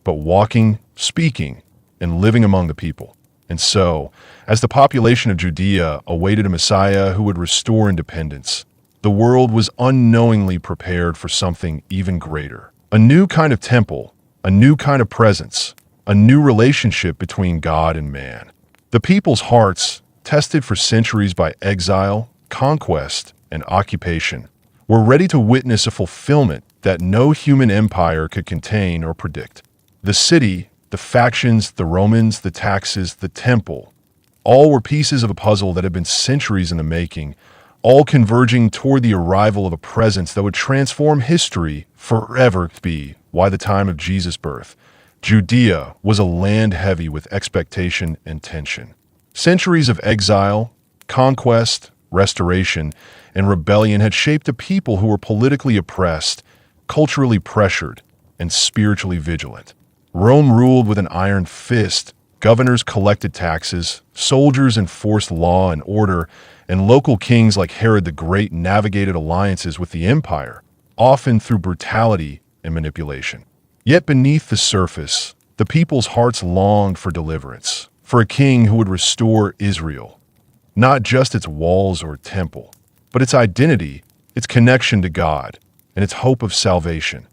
but walking, speaking, and living among the people. And so, as the population of Judea awaited a Messiah who would restore independence, the world was unknowingly prepared for something even greater. A new kind of temple, a new kind of presence, a new relationship between God and man. The people's hearts, tested for centuries by exile, conquest, and occupation, were ready to witness a fulfillment that no human empire could contain or predict. The city, the factions, the Romans, the taxes, the temple, all were pieces of a puzzle that had been centuries in the making, all converging toward the arrival of a presence that would transform history forever. To be why the time of Jesus' birth, Judea was a land heavy with expectation and tension. Centuries of exile, conquest, restoration, and rebellion had shaped a people who were politically oppressed, culturally pressured, and spiritually vigilant. Rome ruled with an iron fist. Governors collected taxes, soldiers enforced law and order, and local kings like Herod the Great navigated alliances with the empire, often through brutality and manipulation. Yet beneath the surface, the people's hearts longed for deliverance, for a king who would restore Israel, not just its walls or temple, but its identity, its connection to God, and its hope of salvation.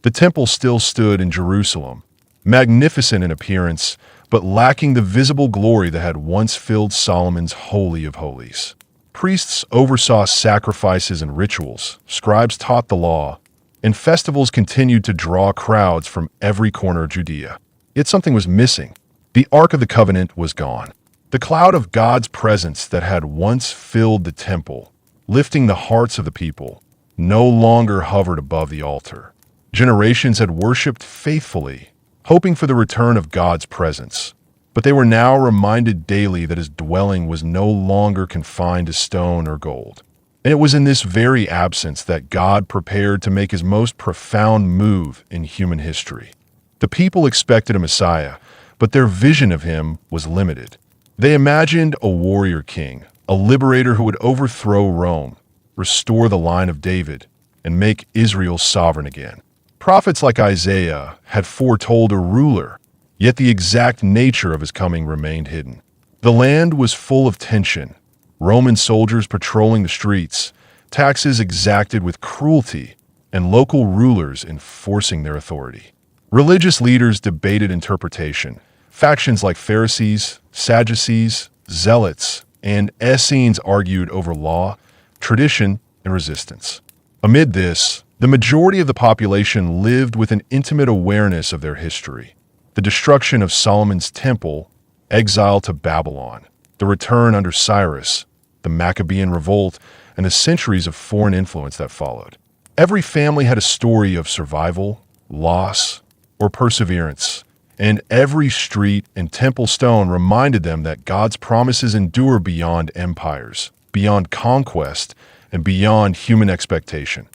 The temple still stood in Jerusalem, magnificent in appearance, but lacking the visible glory that had once filled Solomon's Holy of Holies. Priests oversaw sacrifices and rituals, scribes taught the law, and festivals continued to draw crowds from every corner of Judea. Yet something was missing. The Ark of the Covenant was gone. The cloud of God's presence that had once filled the temple, lifting the hearts of the people, no longer hovered above the altar. Generations had worshipped faithfully, hoping for the return of God's presence, but they were now reminded daily that his dwelling was no longer confined to stone or gold. And it was in this very absence that God prepared to make his most profound move in human history. The people expected a Messiah, but their vision of him was limited. They imagined a warrior king, a liberator who would overthrow Rome, restore the line of David, and make Israel sovereign again. Prophets like Isaiah had foretold a ruler, yet the exact nature of his coming remained hidden. The land was full of tension, Roman soldiers patrolling the streets, taxes exacted with cruelty, and local rulers enforcing their authority. Religious leaders debated interpretation. Factions like Pharisees, Sadducees, Zealots, and Essenes argued over law, tradition, and resistance. Amid this, the majority of the population lived with an intimate awareness of their history. The destruction of Solomon's temple, exile to Babylon, the return under Cyrus, the Maccabean revolt, and the centuries of foreign influence that followed. Every family had a story of survival, loss, or perseverance, and every street and temple stone reminded them that God's promises endure beyond empires, beyond conquest, and beyond human expectation.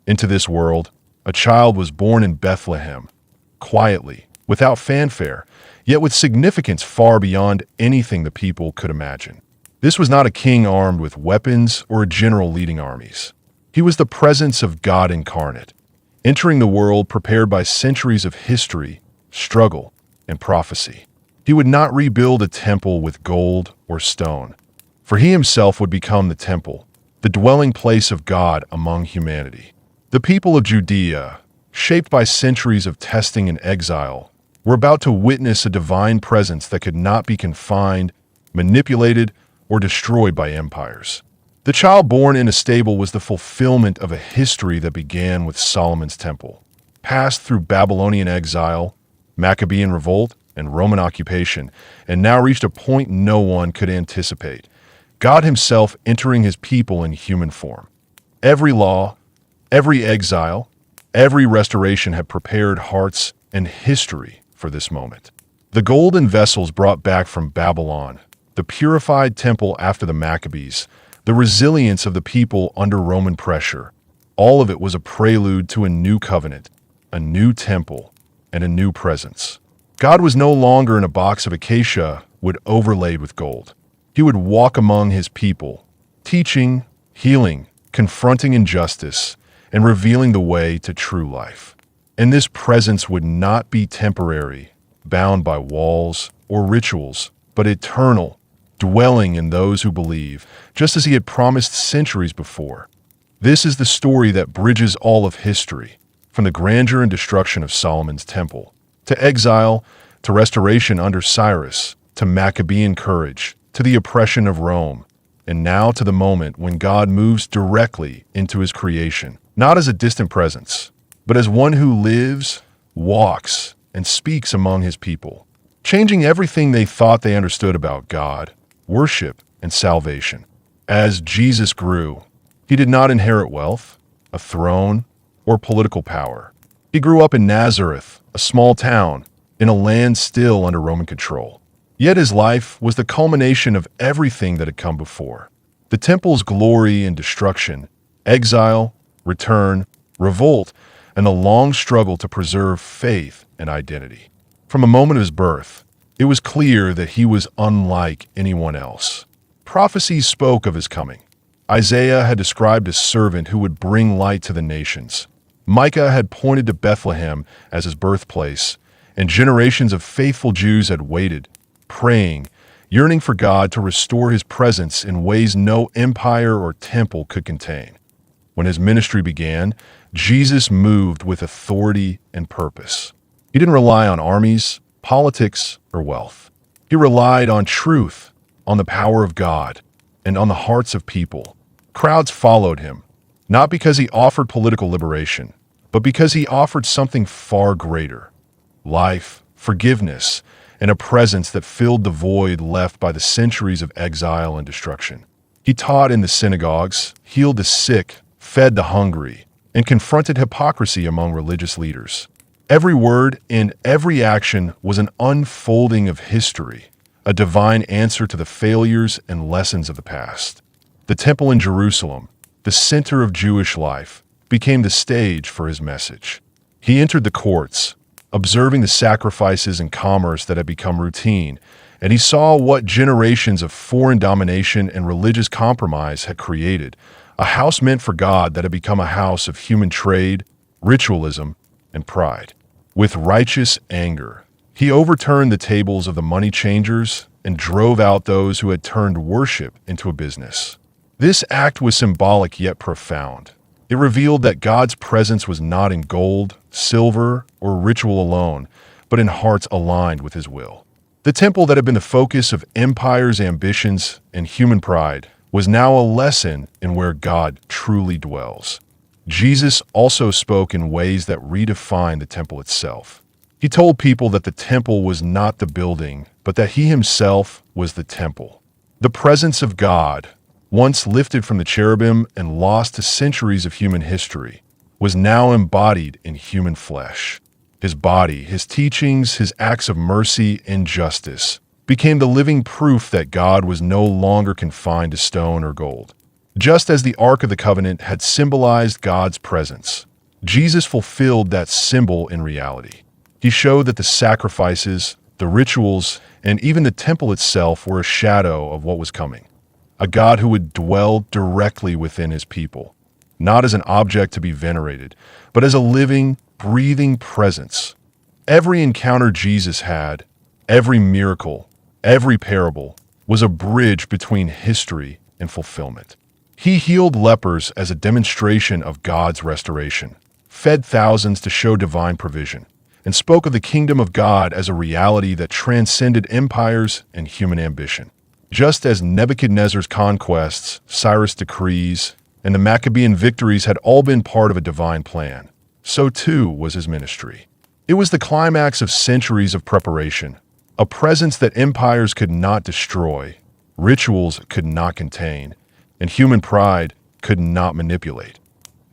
Into this world, a child was born in Bethlehem, quietly, without fanfare, yet with significance far beyond anything the people could imagine. This was not a king armed with weapons or a general leading armies. He was the presence of God incarnate, entering the world prepared by centuries of history, struggle, and prophecy. He would not rebuild a temple with gold or stone, for he himself would become the temple, the dwelling place of God among humanity. The people of Judea, shaped by centuries of testing and exile, were about to witness a divine presence that could not be confined, manipulated, or destroyed by empires. The child born in a stable was the fulfillment of a history that began with Solomon's temple, passed through Babylonian exile, Maccabean revolt, and Roman occupation, and now reached a point no one could anticipate: God himself entering his people in human form. Every law, every exile, every restoration had prepared hearts and history for this moment. The golden vessels brought back from Babylon, the purified temple after the Maccabees, the resilience of the people under Roman pressure, all of it was a prelude to a new covenant, a new temple, and a new presence. God was no longer in a box of acacia wood overlaid with gold. He would walk among his people, teaching, healing, confronting injustice, and revealing the way to true life. And this presence would not be temporary, bound by walls or rituals, but eternal, dwelling in those who believe, just as he had promised centuries before. This is the story that bridges all of history, from the grandeur and destruction of Solomon's temple, to exile, to restoration under Cyrus, to Maccabean courage, to the oppression of Rome, and now to the moment when God moves directly into his creation, not as a distant presence, but as one who lives, walks, and speaks among his people, changing everything they thought they understood about God, worship, and salvation. As Jesus grew, he did not inherit wealth, a throne, or political power. He grew up in Nazareth, a small town, in a land still under Roman control. Yet his life was the culmination of everything that had come before. The temple's glory and destruction, exile, return, revolt, and the long struggle to preserve faith and identity. From a moment of his birth, it was clear that he was unlike anyone else. Prophecies spoke of his coming. Isaiah had described a servant who would bring light to the nations. Micah had pointed to Bethlehem as his birthplace, and generations of faithful Jews had waited, praying, yearning for God to restore his presence in ways no empire or temple could contain. When his ministry began, Jesus moved with authority and purpose. He didn't rely on armies, politics, or wealth. He relied on truth, on the power of God, and on the hearts of people. Crowds followed him, not because he offered political liberation, but because he offered something far greater: life, forgiveness, and a presence that filled the void left by the centuries of exile and destruction. He taught in the synagogues, healed the sick, fed the hungry, and confronted hypocrisy among religious leaders. Every word and every action was an unfolding of history, a divine answer to the failures and lessons of the past. The temple in Jerusalem, the center of Jewish life, became the stage for his message. He entered the courts, observing the sacrifices and commerce that had become routine, and he saw what generations of foreign domination and religious compromise had created: a house meant for God that had become a house of human trade, ritualism, and pride. With righteous anger, he overturned the tables of the money changers and drove out those who had turned worship into a business. This act was symbolic yet profound. It revealed that God's presence was not in gold, silver, or ritual alone, but in hearts aligned with his will. The temple that had been the focus of empire's ambitions and human pride was now a lesson in where God truly dwells. Jesus also spoke in ways that redefined the temple itself. He told people that the temple was not the building, but that he himself was the temple. The presence of God, once lifted from the cherubim and lost to centuries of human history, was now embodied in human flesh. His body, his teachings, his acts of mercy and justice became the living proof that God was no longer confined to stone or gold. Just as the Ark of the Covenant had symbolized God's presence, Jesus fulfilled that symbol in reality. He showed that the sacrifices, the rituals, and even the temple itself were a shadow of what was coming. A God who would dwell directly within his people, not as an object to be venerated, but as a living, breathing presence. Every encounter Jesus had, every miracle, every parable, was a bridge between history and fulfillment. He healed lepers as a demonstration of God's restoration, fed thousands to show divine provision, and spoke of the kingdom of God as a reality that transcended empires and human ambition. Just as Nebuchadnezzar's conquests, Cyrus' decrees, and the Maccabean victories had all been part of a divine plan, so too was his ministry. It was the climax of centuries of preparation, a presence that empires could not destroy, rituals could not contain, and human pride could not manipulate.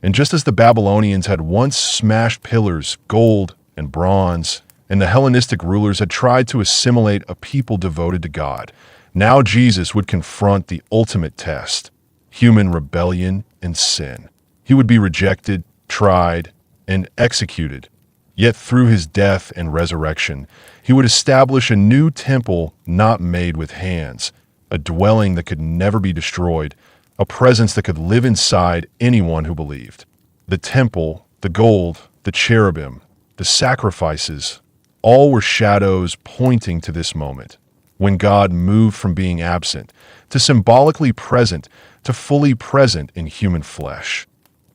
And just as the Babylonians had once smashed pillars, gold, and bronze, and the Hellenistic rulers had tried to assimilate a people devoted to God, now Jesus would confront the ultimate test, human rebellion and sin. He would be rejected, tried, and executed. Yet through his death and resurrection, he would establish a new temple not made with hands, a dwelling that could never be destroyed, a presence that could live inside anyone who believed. The temple, the gold, the cherubim, the sacrifices, all were shadows pointing to this moment, when God moved from being absent to symbolically present to fully present in human flesh.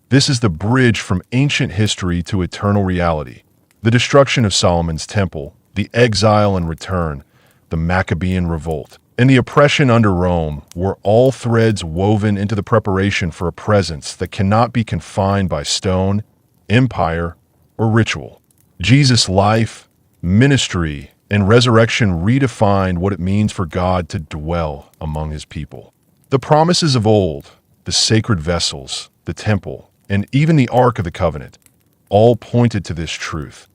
This is the bridge from ancient history to eternal reality. The destruction of Solomon's temple, the exile and return, the Maccabean revolt, and the oppression under Rome were all threads woven into the preparation for a presence that cannot be confined by stone, empire, or ritual. Jesus' life, ministry, and resurrection redefined what it means for God to dwell among his people. The promises of old, the sacred vessels, the temple, and even the Ark of the Covenant, all pointed to this truth.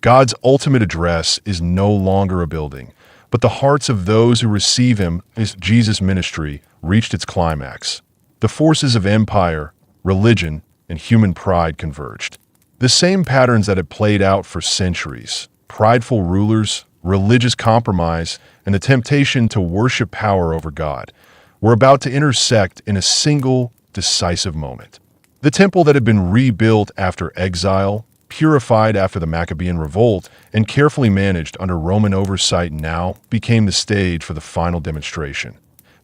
God's ultimate address is no longer a building, but the hearts of those who receive him as Jesus' ministry reached its climax. The forces of empire, religion, and human pride converged. The same patterns that had played out for centuries, prideful rulers, religious compromise, and the temptation to worship power over God, were about to intersect in a single, decisive moment. The temple that had been rebuilt after exile, purified after the Maccabean revolt, and carefully managed under Roman oversight now became the stage for the final demonstration.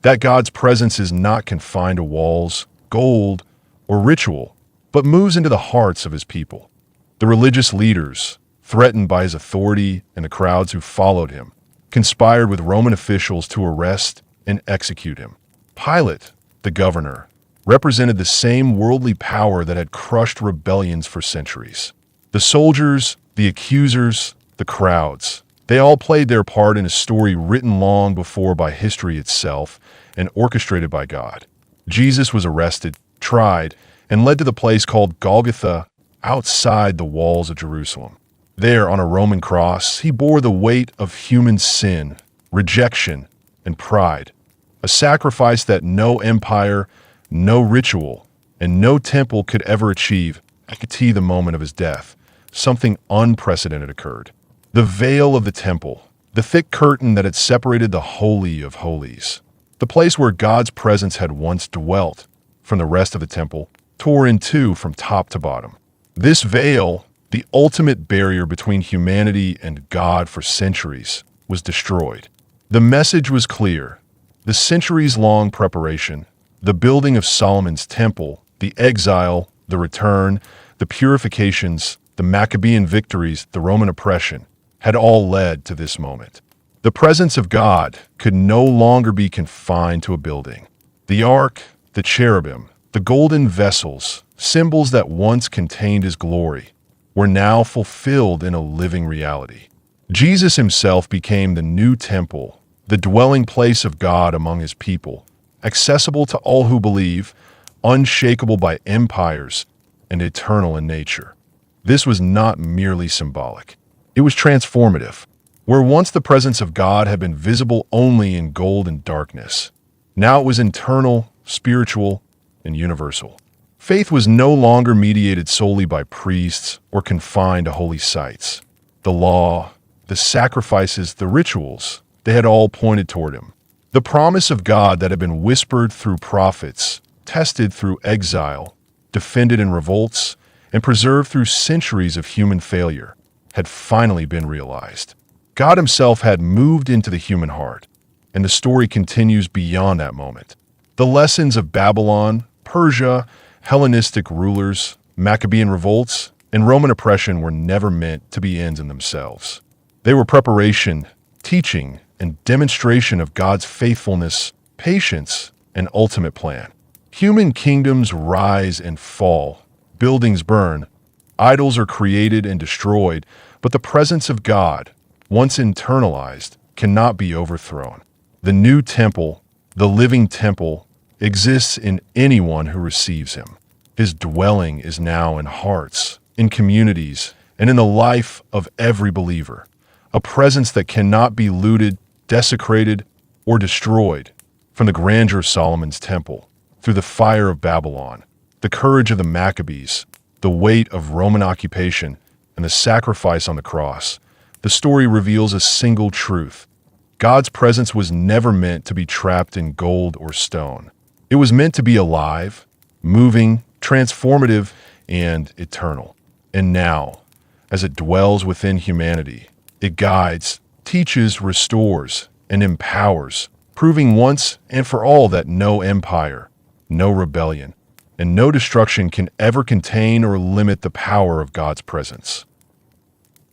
That God's presence is not confined to walls, gold, or ritual, but moves into the hearts of his people. The religious leaders, threatened by his authority and the crowds who followed him, conspired with Roman officials to arrest and execute him. Pilate, the governor, represented the same worldly power that had crushed rebellions for centuries. The soldiers, the accusers, the crowds, they all played their part in a story written long before by history itself and orchestrated by God. Jesus was arrested, tried, and led to the place called Golgotha outside the walls of Jerusalem. There, on a Roman cross, he bore the weight of human sin, rejection, and pride, a sacrifice that no empire, no ritual, and no temple could ever achieve until the moment of his death. Something unprecedented occurred. The veil of the temple, the thick curtain that had separated the Holy of Holies, the place where God's presence had once dwelt, from the rest of the temple, tore in two from top to bottom. This veil, the ultimate barrier between humanity and God for centuries, was destroyed. The message was clear. The centuries-long preparation, the building of Solomon's temple, the exile, the return, the purifications, the Maccabean victories, the Roman oppression, had all led to this moment. The presence of God could no longer be confined to a building. The ark, the cherubim, the golden vessels, symbols that once contained his glory, were now fulfilled in a living reality. Jesus himself became the new temple, the dwelling place of God among his people, accessible to all who believe, unshakable by empires, and eternal in nature. This was not merely symbolic. It was transformative. Where once the presence of God had been visible only in gold and darkness, now it was internal, spiritual, and universal. Faith was no longer mediated solely by priests or confined to holy sites. The law, the sacrifices, the rituals, they had all pointed toward him. The promise of God that had been whispered through prophets, tested through exile, defended in revolts, and preserved through centuries of human failure, had finally been realized. God himself had moved into the human heart, and the story continues beyond that moment. The lessons of Babylon, Persia, Hellenistic rulers, Maccabean revolts, and Roman oppression were never meant to be ends in themselves. They were preparation, teaching, and demonstration of God's faithfulness, patience, and ultimate plan. Human kingdoms rise and fall, buildings burn, idols are created and destroyed, but the presence of God, once internalized, cannot be overthrown. The new temple, the living temple, exists in anyone who receives him. His dwelling is now in hearts, in communities, and in the life of every believer. A presence that cannot be looted, desecrated, or destroyed. From the grandeur of Solomon's temple, through the fire of Babylon, the courage of the Maccabees, the weight of Roman occupation, and the sacrifice on the cross, the story reveals a single truth. God's presence was never meant to be trapped in gold or stone. It was meant to be alive, moving, transformative, and eternal. And now, as it dwells within humanity, it guides, teaches, restores, and empowers, proving once and for all that no empire, no rebellion, and no destruction can ever contain or limit the power of God's presence.